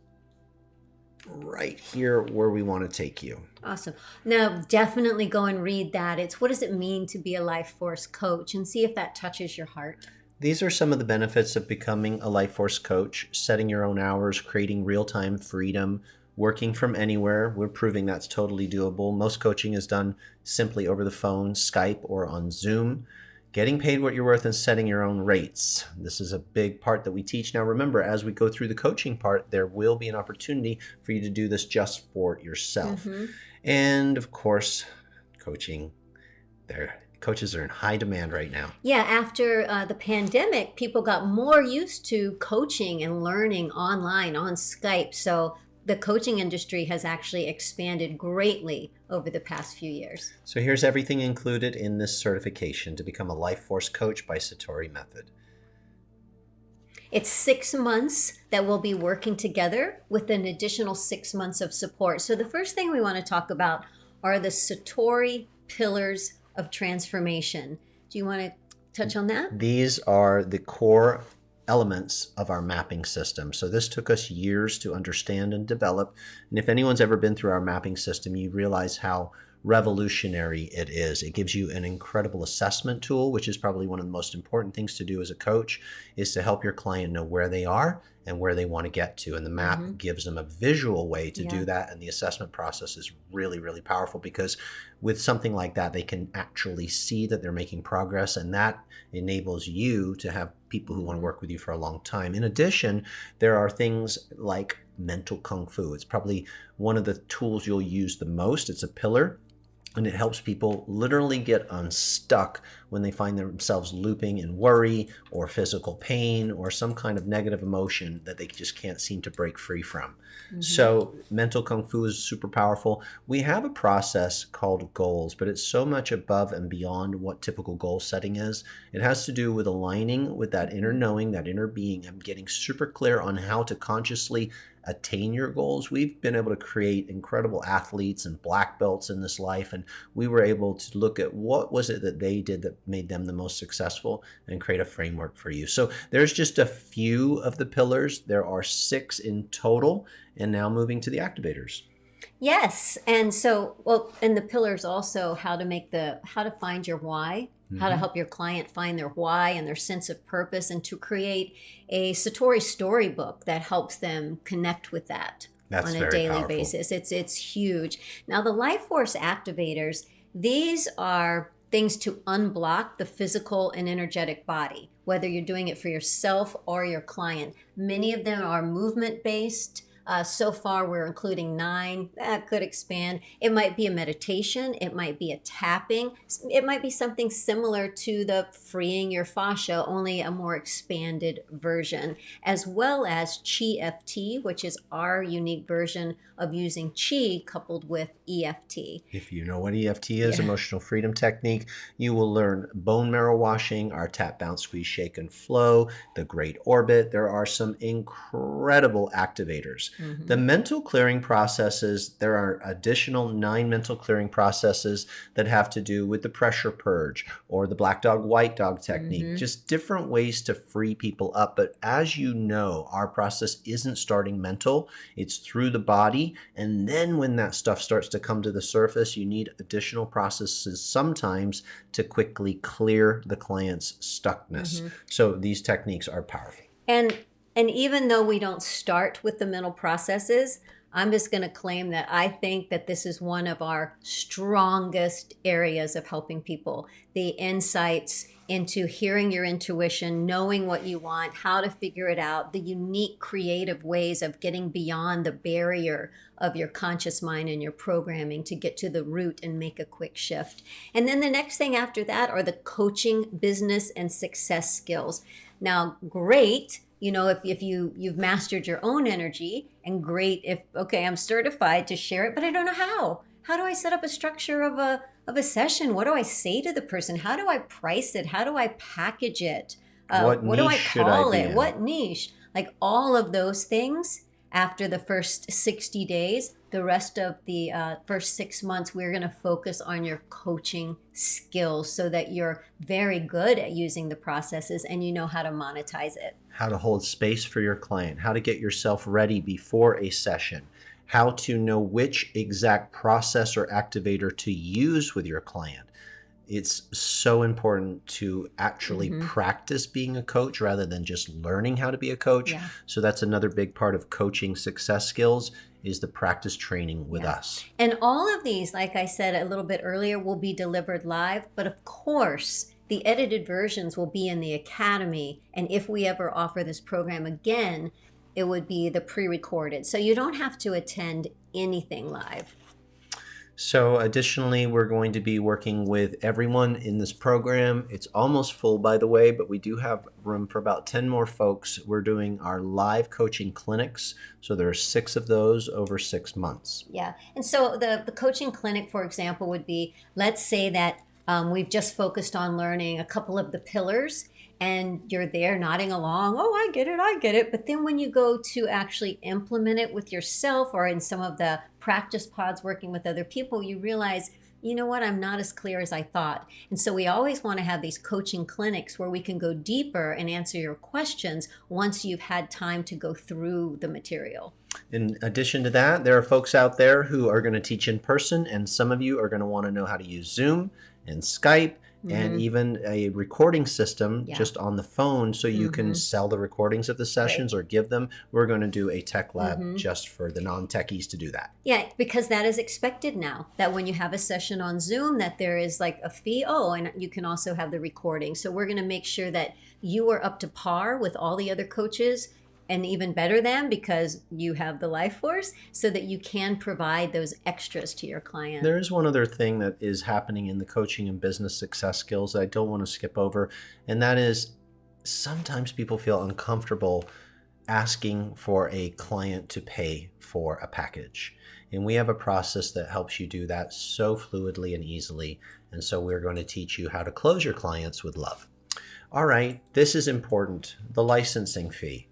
[SPEAKER 1] right here where we want to take you.
[SPEAKER 2] Awesome. Now, definitely go and read that. It's what does it mean to be a life force coach, and see if that touches your heart.
[SPEAKER 1] These are some of the benefits of becoming a life force coach: setting your own hours, creating real-time freedom, working from anywhere. We're proving that's totally doable. Most coaching is done simply over the phone, Skype, or on Zoom. Getting paid what you're worth and setting your own rates. This is a big part that we teach. Now remember, as we go through the coaching part, there will be an opportunity for you to do this just for yourself. And of course, coaches are in high demand right now.
[SPEAKER 2] Yeah, after the pandemic, people got more used to coaching and learning online on Skype. So the coaching industry has actually expanded greatly over the past few years.
[SPEAKER 1] So here's everything included in this certification to become a life force coach by Satori Method.
[SPEAKER 2] It's 6 months that we'll be working together with an additional 6 months of support. So the first thing we want to talk about are the Satori pillars of transformation. Do you want to touch on that?
[SPEAKER 1] These are the core elements of our mapping system. So this took us years to understand and develop. And if anyone's ever been through our mapping system, you realize how revolutionary it is. It gives you an incredible assessment tool, which is probably one of the most important things to do as a coach, is to help your client know where they are and where they want to get to. And the map gives them a visual way to do that. And the assessment process is really, really powerful, because with something like that, they can actually see that they're making progress. And that enables you to have people who want to work with you for a long time. In addition, there are things like mental kung fu. It's probably one of the tools you'll use the most. It's a pillar, and it helps people literally get unstuck when they find themselves looping in worry or physical pain or some kind of negative emotion that they just can't seem to break free from. So mental kung fu is super powerful. We have a process called goals, but it's so much above and beyond what typical goal setting is. It has to do with aligning with that inner knowing, that inner being, and getting super clear on how to consciously attain your goals. We've been able to create incredible athletes and black belts in this life, and we were able to look at what was it that they did that made them the most successful and create a framework for you. So there's just a few of the pillars. There are 6 in total, and now moving to the activators.
[SPEAKER 2] Yes. And so, well, and the pillars also how to find your why, how to help your client find their why and their sense of purpose, and to create a Satori storybook that helps them connect with that.
[SPEAKER 1] That's
[SPEAKER 2] on a
[SPEAKER 1] very
[SPEAKER 2] daily
[SPEAKER 1] powerful.
[SPEAKER 2] basis. It's huge. Now the life force activators, these are things to unblock the physical and energetic body, whether you're doing it for yourself or your client. Many of them are movement based. So far, we're including 9. That could expand. It might be a meditation. It might be a tapping. It might be something similar to the freeing your fascia, only a more expanded version, as well as Chi FT, which is our unique version of using Chi coupled with EFT.
[SPEAKER 1] If you know what EFT is,
[SPEAKER 2] Yeah.
[SPEAKER 1] emotional freedom technique, you will learn bone marrow washing, our tap, bounce, squeeze, shake, and flow, the great orbit. There are some incredible activators. The mental clearing processes, there are additional 9 mental clearing processes that have to do with the pressure purge or the black dog, white dog technique, just different ways to free people up. But as you know, our process isn't starting mental, it's through the body. And then when that stuff starts to come to the surface, you need additional processes sometimes to quickly clear the client's stuckness. So these techniques are powerful.
[SPEAKER 2] And even though we don't start with the mental processes, I'm just going to claim that I think that this is one of our strongest areas of helping people. The insights into hearing your intuition, knowing what you want, how to figure it out, the unique creative ways of getting beyond the barrier of your conscious mind and your programming to get to the root and make a quick shift. And then the next thing after that are the coaching, business, and success skills. Now, great. You know, if you've mastered your own energy, and great if, okay, I'm certified to share it, but I don't know how. How do I set up a structure of a session? What do I say to the person? How do I price it? How do I package it?
[SPEAKER 1] What
[SPEAKER 2] do I
[SPEAKER 1] niche should I
[SPEAKER 2] call
[SPEAKER 1] be
[SPEAKER 2] it?
[SPEAKER 1] in?
[SPEAKER 2] What niche? Like all of those things after the first 60 days, the rest of the first 6 months, we're going to focus on your coaching skills so that you're very good at using the processes and you know how to monetize it.
[SPEAKER 1] How to hold space for your client, how to get yourself ready before a session, how to know which exact process or activator to use with your client. It's so important to actually practice being a coach rather than just learning how to be a coach.
[SPEAKER 2] Yeah.
[SPEAKER 1] So that's another big part of coaching success skills is the practice training with us.
[SPEAKER 2] And all of these, like I said a little bit earlier, will be delivered live. But of course, the edited versions will be in the Academy. And if we ever offer this program again, it would be the pre-recorded. So you don't have to attend anything live.
[SPEAKER 1] So additionally, we're going to be working with everyone in this program. It's almost full, by the way, but we do have room for about 10 more folks. We're doing our live coaching clinics. So there are 6 of those over 6 months.
[SPEAKER 2] Yeah. And so the coaching clinic, for example, would be, let's say that we've just focused on learning a couple of the pillars and you're there nodding along. Oh, I get it. But then when you go to actually implement it with yourself or in some of the practice pods working with other people, you realize, you know what, I'm not as clear as I thought. And so we always want to have these coaching clinics where we can go deeper and answer your questions once you've had time to go through the material.
[SPEAKER 1] In addition to that, there are folks out there who are going to teach in person, and some of you are going to want to know how to use Zoom and Skype and even a recording system just on the phone so you can sell the recordings of the sessions or give them. We're going to do a tech lab just for the non-techies to do that.
[SPEAKER 2] Yeah, because that is expected now, that when you have a session on Zoom, that there is like a fee. Oh, and you can also have the recording. So we're going to make sure that you are up to par with all the other coaches and even better than, because you have the life force, so that you can provide those extras to your client.
[SPEAKER 1] There is one other thing that is happening in the coaching and business success skills that I don't want to skip over, and that is sometimes people feel uncomfortable asking for a client to pay for a package. And we have a process that helps you do that so fluidly and easily. And so we're going to teach you how to close your clients with love. All right, this is important, the licensing fee.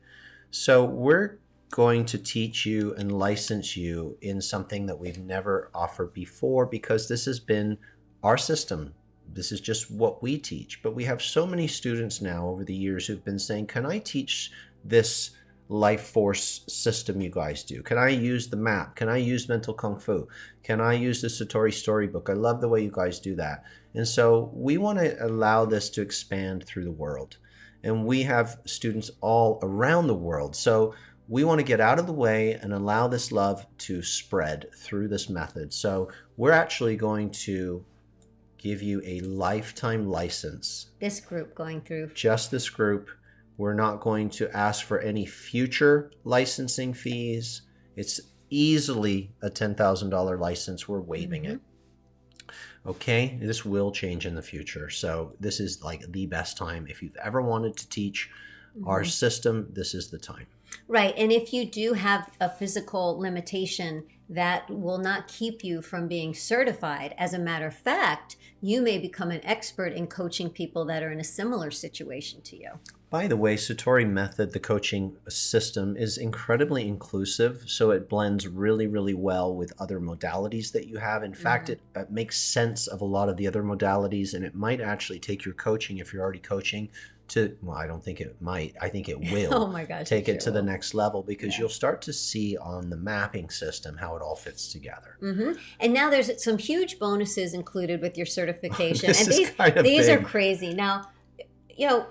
[SPEAKER 1] So we're going to teach you and license you in something that we've never offered before, because this has been our system. This is just what we teach. But we have so many students now over the years who've been saying, can I teach this life force system you guys do? Can I use the map? Can I use mental kung fu? Can I use the Satori storybook? I love the way you guys do that. And so we want to allow this to expand through the world. And we have students all around the world. So we want to get out of the way and allow this love to spread through this method. So we're actually going to give you a lifetime license.
[SPEAKER 2] This group going through.
[SPEAKER 1] Just this group. We're not going to ask for any future licensing fees. It's easily a $10,000 license. We're waiving it. Okay, this will change in the future. So this is like the best time. If you've ever wanted to teach our system, this is the time.
[SPEAKER 2] Right. And if you do have a physical limitation, that will not keep you from being certified. As a matter of fact, you may become an expert in coaching people that are in a similar situation to you.
[SPEAKER 1] By the way, Satori Method, the coaching system, is incredibly inclusive. So it blends really, really well with other modalities that you have. In fact, it makes sense of a lot of the other modalities, and it might actually take your coaching, if you're already coaching, to, well, I don't think it might. I think it will.
[SPEAKER 2] Oh my gosh,
[SPEAKER 1] take it to the next level, because you'll start to see on the mapping system how it all fits together.
[SPEAKER 2] And now there's some huge bonuses included with your certification.
[SPEAKER 1] This
[SPEAKER 2] And
[SPEAKER 1] is kind of
[SPEAKER 2] these are
[SPEAKER 1] big.
[SPEAKER 2] crazy. Now, you know,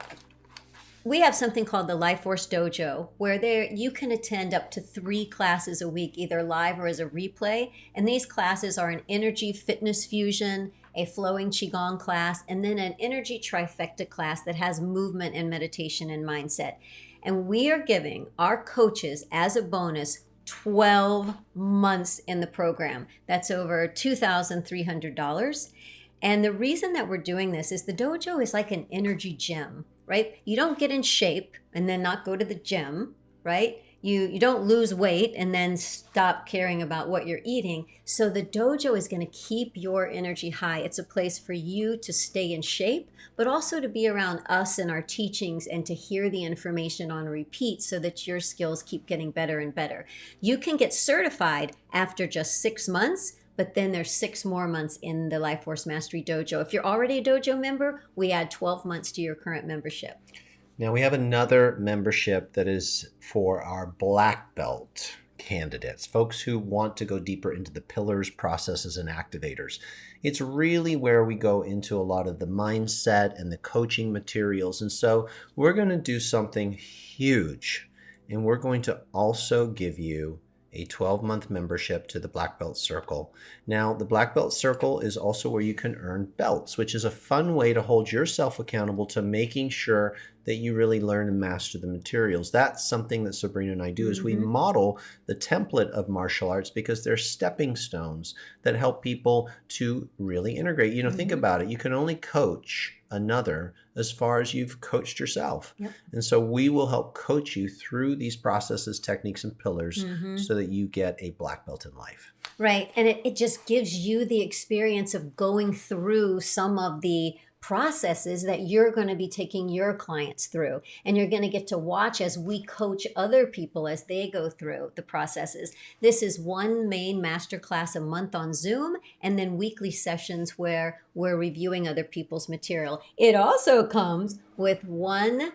[SPEAKER 2] we have something called the Life Force Dojo, where you can attend up to 3 classes a week, either live or as a replay. And these classes are an energy fitness fusion, a flowing Qigong class, and then an energy trifecta class that has movement and meditation and mindset. And we are giving our coaches, as a bonus, 12 months in the program. That's over $2,300. And the reason that we're doing this is the dojo is like an energy gym, right? You don't get in shape and then not go to the gym, right? You don't lose weight and then stop caring about what you're eating. So the dojo is going to keep your energy high. It's a place for you to stay in shape, but also to be around us and our teachings and to hear the information on repeat so that your skills keep getting better and better. You can get certified after just 6 months, but then there's 6 more months in the Life Force Mastery Dojo. If you're already a dojo member, we add 12 months to your current membership.
[SPEAKER 1] Now we have another membership that is for our black belt candidates, folks who want to go deeper into the pillars, processes, and activators. It's really where we go into a lot of the mindset and the coaching materials. And so we're going to do something huge, and we're going to also give you a 12-month membership to the Black Belt Circle. Now, the Black Belt Circle is also where you can earn belts, which is a fun way to hold yourself accountable to making sure that you really learn and master the materials. That's something that Sabrina and I do, is we model the template of martial arts because they're stepping stones that help people to really integrate. You know, think about it. You can only coach another as far as you've coached yourself. And so we will help coach you through these processes, techniques, and pillars so that you get a black belt in life.
[SPEAKER 2] Right. And it just gives you the experience of going through some of the processes that you're going to be taking your clients through. And you're going to get to watch as we coach other people as they go through the processes. This is one main masterclass a month on Zoom, and then weekly sessions where we're reviewing other people's material. It also comes with one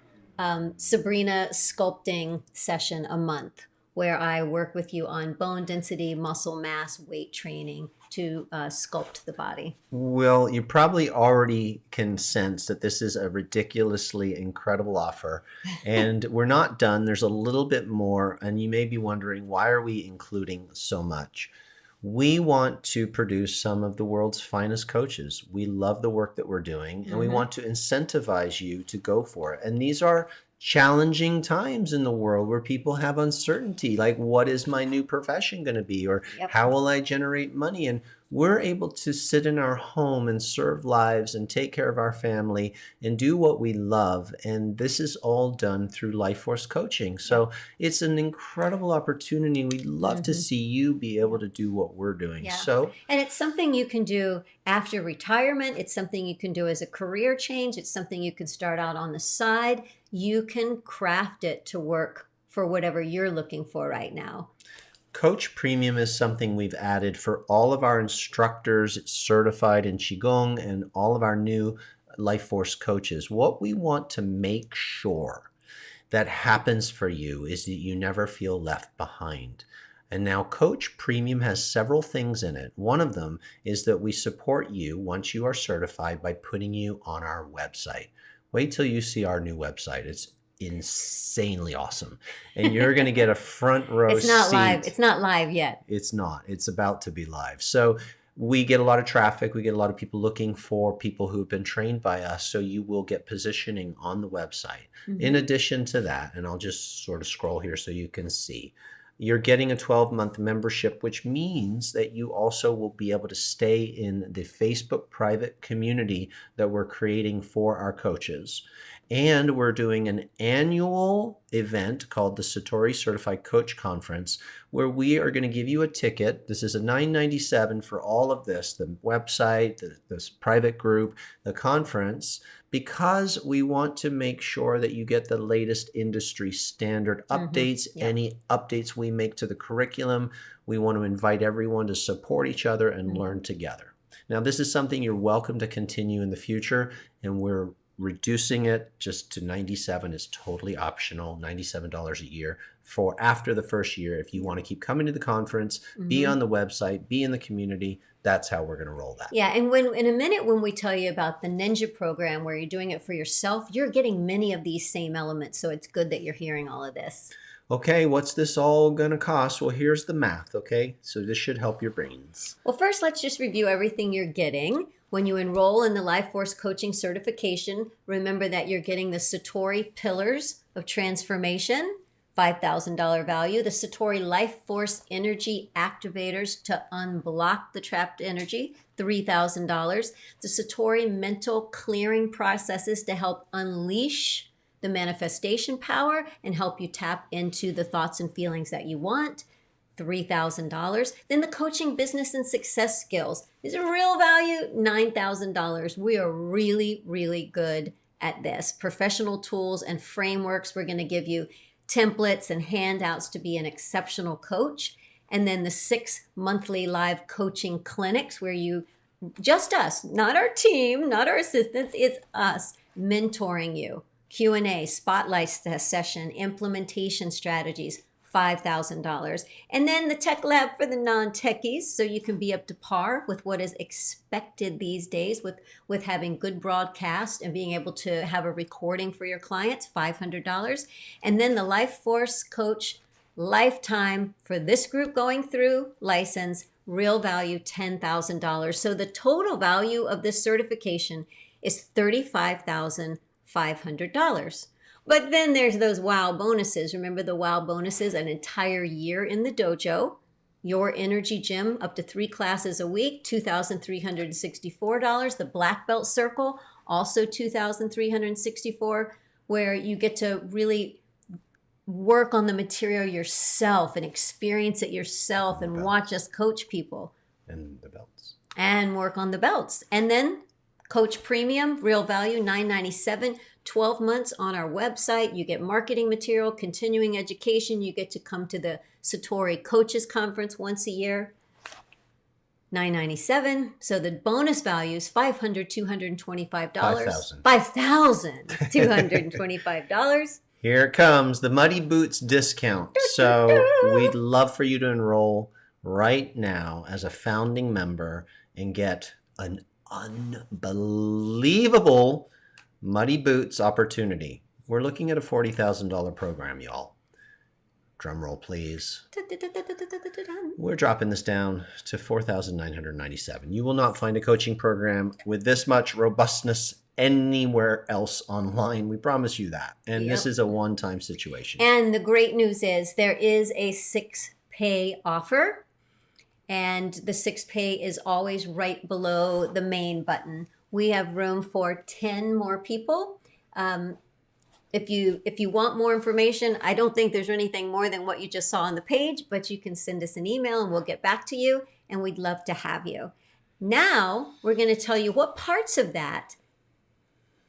[SPEAKER 2] Sabrina sculpting session a month, where I work with you on bone density, muscle mass, weight training to sculpt the body.
[SPEAKER 1] Well, you probably already can sense that this is a ridiculously incredible offer, and we're not done. There's a little bit more, and you may be wondering, why are we including so much? We want to produce some of the world's finest coaches. We love the work that we're doing, and we want to incentivize you to go for it. And these are challenging times in the world where people have uncertainty, like what is my new profession going to be, or how will I generate money? And we're able to sit in our home and serve lives and take care of our family and do what we love. And this is all done through Life Force coaching. So it's an incredible opportunity. We'd love to see you be able to do what we're doing. So,
[SPEAKER 2] and it's something you can do after retirement. It's something you can do as a career change. It's something you can start out on the side. You can craft it to work for whatever you're looking for right now.
[SPEAKER 1] Coach Premium is something we've added for all of our instructors. It's certified in Qigong and all of our new Life Force coaches. What we want to make sure that happens for you is that you never feel left behind. And now Coach Premium has several things in it. One of them is that we support you once you are certified by putting you on our website. Wait till you see our new website. It's insanely awesome. And you're going to get a front row
[SPEAKER 2] It's not
[SPEAKER 1] seat.
[SPEAKER 2] live. It's not live yet.
[SPEAKER 1] It's not. It's about to be live. So we get a lot of traffic. We get a lot of people looking for people who've been trained by us. So you will get positioning on the website. In addition to that, and I'll just sort of scroll here so you can see, you're getting a 12-month membership, which means that you also will be able to stay in the Facebook private community that we're creating for our coaches. And we're doing an annual event called the Satori Certified Coach Conference, where we are going to give you a ticket. This is a $9.97 for all of this, the website, this private group, the conference, because we want to make sure that you get the latest industry standard updates, any updates we make to the curriculum. We want to invite everyone to support each other and learn together. Now, this is something you're welcome to continue in the future, and we're reducing it just to $97 is totally optional, $97 a year for after the first year. If you want to keep coming to the conference, be on the website, be in the community, that's how we're going to roll that.
[SPEAKER 2] Yeah, and when in a minute when we tell you about the Ninja program where you're doing it for yourself, you're getting many of these same elements. So it's good that you're hearing all of this.
[SPEAKER 1] Okay, what's this all going to cost? Well, here's the math, okay? So this should help your brains.
[SPEAKER 2] Well, first, let's just review everything you're getting. When you enroll in the Life Force Coaching Certification, remember that you're getting the Satori Pillars of Transformation, $5,000 value, the Satori Life Force Energy Activators to unblock the trapped energy, $3,000, the Satori Mental Clearing Processes to help unleash the manifestation power and help you tap into the thoughts and feelings that you want, $3,000. Then the Coaching Business and Success Skills is a real value, $9,000. We are really, really good at this. Professional tools and frameworks. We're going to give you templates and handouts to be an exceptional coach. And then the 6 monthly live coaching clinics where you, just us, not our team, not our assistants, it's us mentoring you. Q&A, spotlight session, implementation strategies, $5,000. And then the tech lab for the non-techies, so you can be up to par with what is expected these days with having good broadcast and being able to have a recording for your clients, $500. And then the Life Force Coach Lifetime for this group going through license, real value, $10,000. So the total value of this certification is $35,500. But then there's those wow bonuses. Remember the wow bonuses, an entire year in the dojo, your energy gym, up to 3 classes a week, $2,364. The Black Belt Circle, also $2,364, where you get to really work on the material yourself and experience it yourself and watch us coach people.
[SPEAKER 1] And the belts.
[SPEAKER 2] And work on the belts. And then Coach Premium, real value, $997. 12 months on our website. You get marketing material, continuing education. You get to come to the Satori Coaches Conference once a year. $997. So the bonus value is $5,225. $5,225.
[SPEAKER 1] Here it comes, the Muddy Boots discount. So we'd love for you to enroll right now as a founding member and get an unbelievable Muddy Boots opportunity. We're looking at a $40,000 program, y'all. Drum roll, please. We're dropping this down to $4,997. You will not find a coaching program with this much robustness anywhere else online. We promise you that. And this is a one-time situation.
[SPEAKER 2] And the great news is there is a 6-pay offer. And the 6-pay is always right below the main button. We have room for 10 more people. If you want more information, I don't think there's anything more than what you just saw on the page, but you can send us an email and we'll get back to you, and we'd love to have you. Now, we're going to tell you what parts of that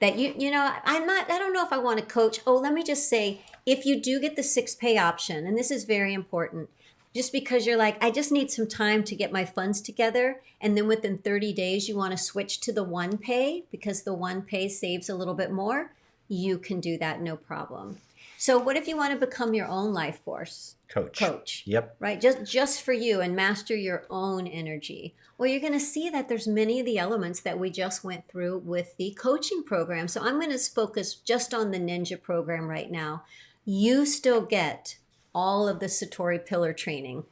[SPEAKER 2] I don't know if I want to coach. Oh, let me just say, if you do get the 6-pay option, and this is very important, just because you're like, I just need some time to get my funds together. And then within 30 days, you want to switch to the 1-pay because the 1-pay saves a little bit more. You can do that, no problem. So what if you want to become your own life force coach?
[SPEAKER 1] Yep.
[SPEAKER 2] Right? Just for you, and master your own energy. Well, you're going to see that there's many of the elements that we just went through with the coaching program. So I'm going to focus just on the Ninja program right now. You still get all of the Satori pillar training.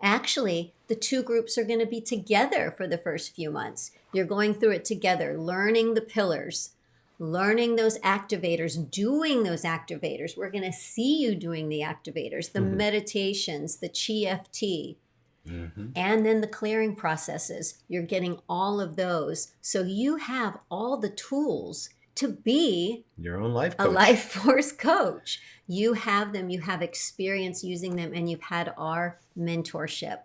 [SPEAKER 2] Actually, the two groups are going to be together for the first few months. You're going through it together, learning the pillars, learning those activators, doing those activators. We're going to see you doing the activators, the meditations, the chi-ft, and then the clearing processes. You're getting all of those. So you have all the tools to be
[SPEAKER 1] your own life coach.
[SPEAKER 2] A life force coach. You have them, you have experience using them, and you've had our mentorship.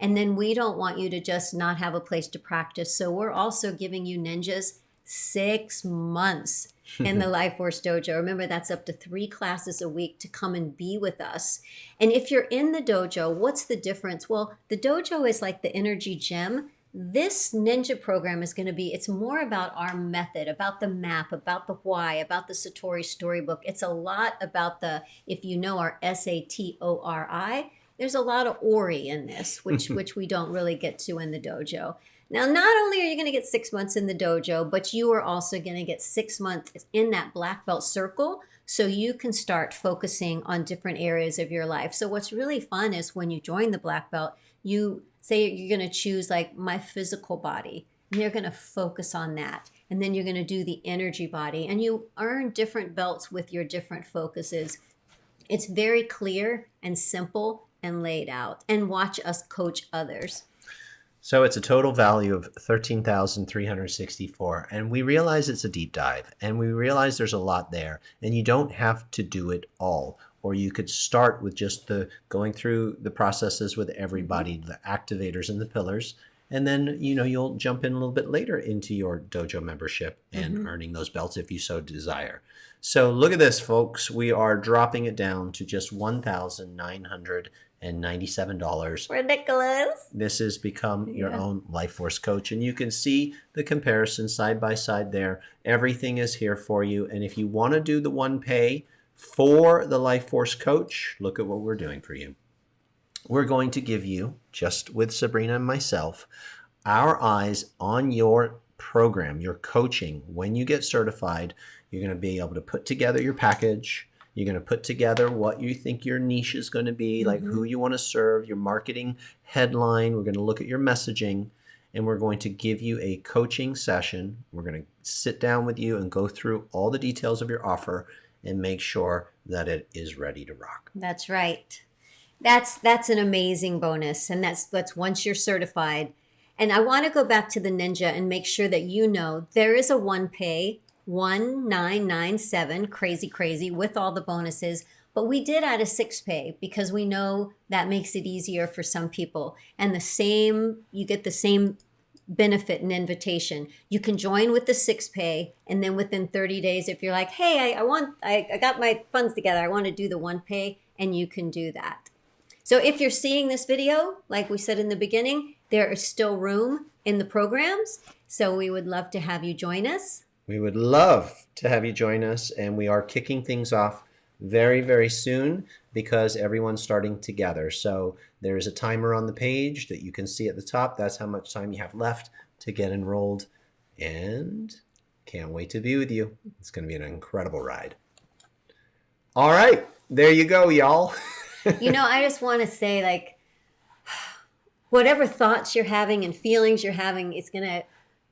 [SPEAKER 2] And then we don't want you to just not have a place to practice. So we're also giving you ninjas 6 months in the Life Force Dojo. Remember, that's up to 3 classes a week to come and be with us. And if you're in the dojo, what's the difference? Well, the dojo is like the energy gym. This ninja program is going to be, it's more about our method, about the map, about the why, about the Satori storybook. It's a lot about the, if you know our SATORI, there's a lot of Ori in this, which we don't really get to in the dojo. Now, not only are you going to get 6 months in the dojo, but you are also going to get 6 months in that black belt circle, so you can start focusing on different areas of your life. So what's really fun is when you join the black belt, you say you're going to choose like my physical body, and you're going to focus on that. And then you're going to do the energy body, and you earn different belts with your different focuses. It's very clear and simple and laid out. And watch us coach others.
[SPEAKER 1] So it's a total value of $13,364, and we realize it's a deep dive, and we realize there's a lot there, and you don't have to do it all. Or you could start with just the going through the processes with everybody, the activators and the pillars, and then you'll jump in a little bit later into your dojo membership and earning those belts if you so desire. So look at this, folks. We are dropping it down to just $1,997.
[SPEAKER 2] Ridiculous.
[SPEAKER 1] This has become your own life force coach, and you can see the comparison side by side there. Everything is here for you, and if you want to do the one pay for the life force coach, look at what we're doing for you. We're going to give you, just with Sabrina and myself, our eyes on your program, your coaching. When you get certified, you're going to be able to put together your package. You're going to put together what you think your niche is going to be, like who you want to serve, your marketing headline. We're going to look at your messaging, and we're going to give you a coaching session. We're going to sit down with you and go through all the details of your offer and make sure that it is ready to rock.
[SPEAKER 2] That's right. That's an amazing bonus. And that's once you're certified. And I want to go back to the Ninja and make sure that you know there is a one pay, 1997, crazy, with all the bonuses. But we did add a 6 pay because we know that makes it easier for some people. And you get the same benefit and invitation. You can join with the 6 pay, and then within 30 days, if you're like, hey, I got my funds together, I want to do the 1 pay, and you can do that. So if you're seeing this video, like we said in the beginning, there is still room in the programs. So we would love to have you join us.
[SPEAKER 1] We would love to have you join us, and we are kicking things off very, very soon because everyone's starting together. So there is a timer on the page that you can see at the top. That's how much time you have left to get enrolled, and can't wait to be with you. It's going to be an incredible ride. All right, there you go, y'all.
[SPEAKER 2] I just want to say, like, whatever thoughts you're having and feelings you're having, it's going to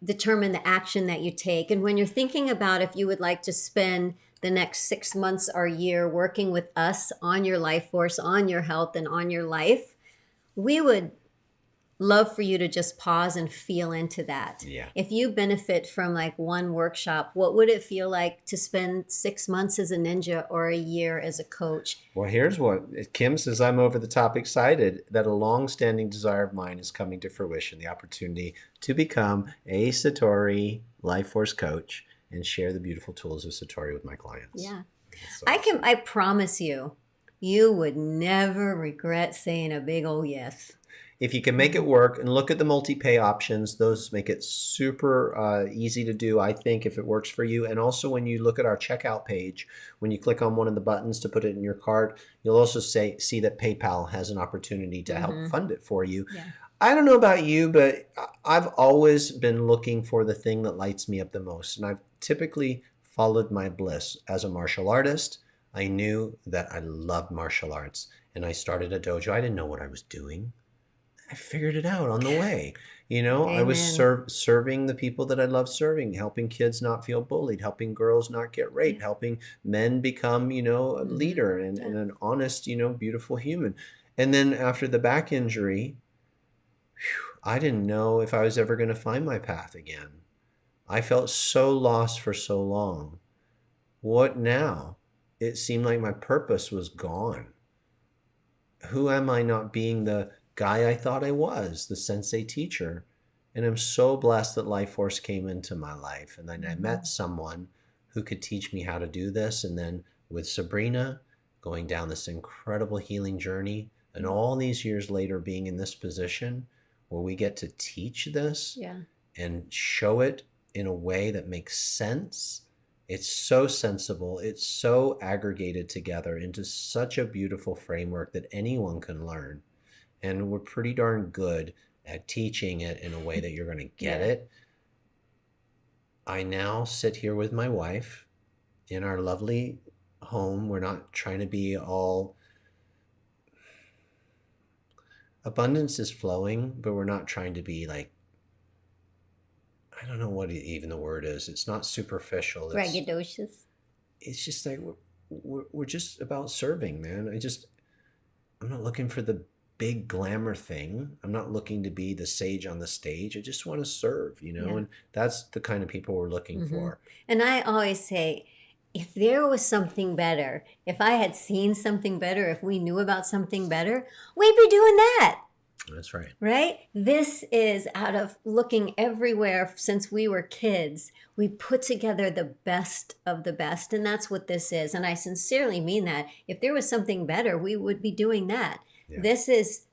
[SPEAKER 2] determine the action that you take. And when you're thinking about if you would like to spend the next 6 months or year working with us on your life force, on your health, and on your life, we would love for you to just pause and feel into that.
[SPEAKER 1] Yeah.
[SPEAKER 2] If you benefit from like one workshop, what would it feel like to spend 6 months as a ninja or a year as a coach?
[SPEAKER 1] Well, here's what Kim says. I'm over the top excited that a long-standing desire of mine is coming to fruition, the opportunity to become a Satori life force coach and share the beautiful tools of Satori with my clients.
[SPEAKER 2] Yeah.
[SPEAKER 1] So,
[SPEAKER 2] I promise you, you would never regret saying a big old yes.
[SPEAKER 1] if you can make it work, and look at the multi-pay options, those make it super easy to do, I think, if it works for you. And also when you look at our checkout page, when you click on one of the buttons to put it in your cart, you'll also see that PayPal has an opportunity to help fund it for you.
[SPEAKER 2] Yeah.
[SPEAKER 1] I don't know about you, but I've always been looking for the thing that lights me up the most. And I've typically followed my bliss. As a martial artist, I knew that I loved martial arts, and I started a dojo. I didn't know what I was doing. I figured it out on the way. You know,
[SPEAKER 2] Amen.
[SPEAKER 1] I was serving the people that I love serving, helping kids not feel bullied, helping girls not get raped, helping men become, you know, a leader and an honest, you know, beautiful human. And then after the back injury, I didn't know if I was ever going to find my path again. I felt so lost for so long. What now? It seemed like my purpose was gone. Who am I not being the guy I thought I was, the sensei teacher? And I'm so blessed that Life Force came into my life. And then I met someone who could teach me how to do this. And then with Sabrina, going down this incredible healing journey, and all these years later being in this position where we get to teach this and show it in a way that makes sense. It's so sensible. It's so aggregated together into such a beautiful framework that anyone can learn. And we're pretty darn good at teaching it in a way that you're going to get it. I now sit here with my wife in our lovely home. We're not trying to be all... Abundance is flowing, but we're not trying to be like, I don't know what even the word is. It's not superficial.
[SPEAKER 2] Braggadocious.
[SPEAKER 1] It's just like we're just about serving, man. I'm not looking for the big glamour thing. I'm not looking to be the sage on the stage. I just want to serve, you know, and that's the kind of people we're looking for.
[SPEAKER 2] And I always say, if there was something better, if I had seen something better, if we knew about something better, we'd be doing that.
[SPEAKER 1] That's right.
[SPEAKER 2] Right? This is out of looking everywhere since we were kids. We put together the best of the best, and that's what this is. And I sincerely mean that. If there was something better, we would be doing that. Yeah. This is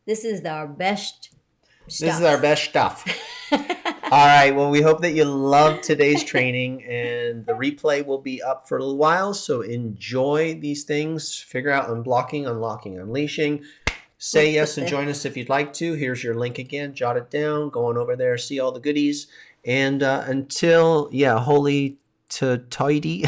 [SPEAKER 2] our best stuff.
[SPEAKER 1] This is our best stuff. All right. Well, we hope that you loved today's training, and the replay will be up for a little while. So enjoy these things. Figure out unblocking, unlocking, unleashing. Say yes and join us if you'd like to. Here's your link again. Jot it down. Go on over there. See all the goodies. And until, holy to toity.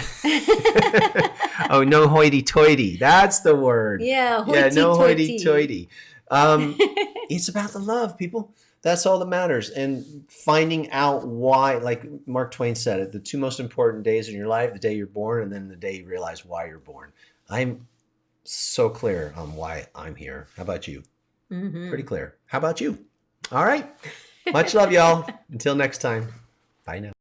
[SPEAKER 1] Oh, no hoity-toity. That's the word.
[SPEAKER 2] Yeah,
[SPEAKER 1] no hoity-toity. It's about the love, people. That's all that matters. And finding out why, like Mark Twain said it, the two most important days in your life, the day you're born and then the day you realize why you're born. I'm so clear on why I'm here. How about you? Pretty clear. How about you? All right. Much love, y'all. Until next time. Bye now.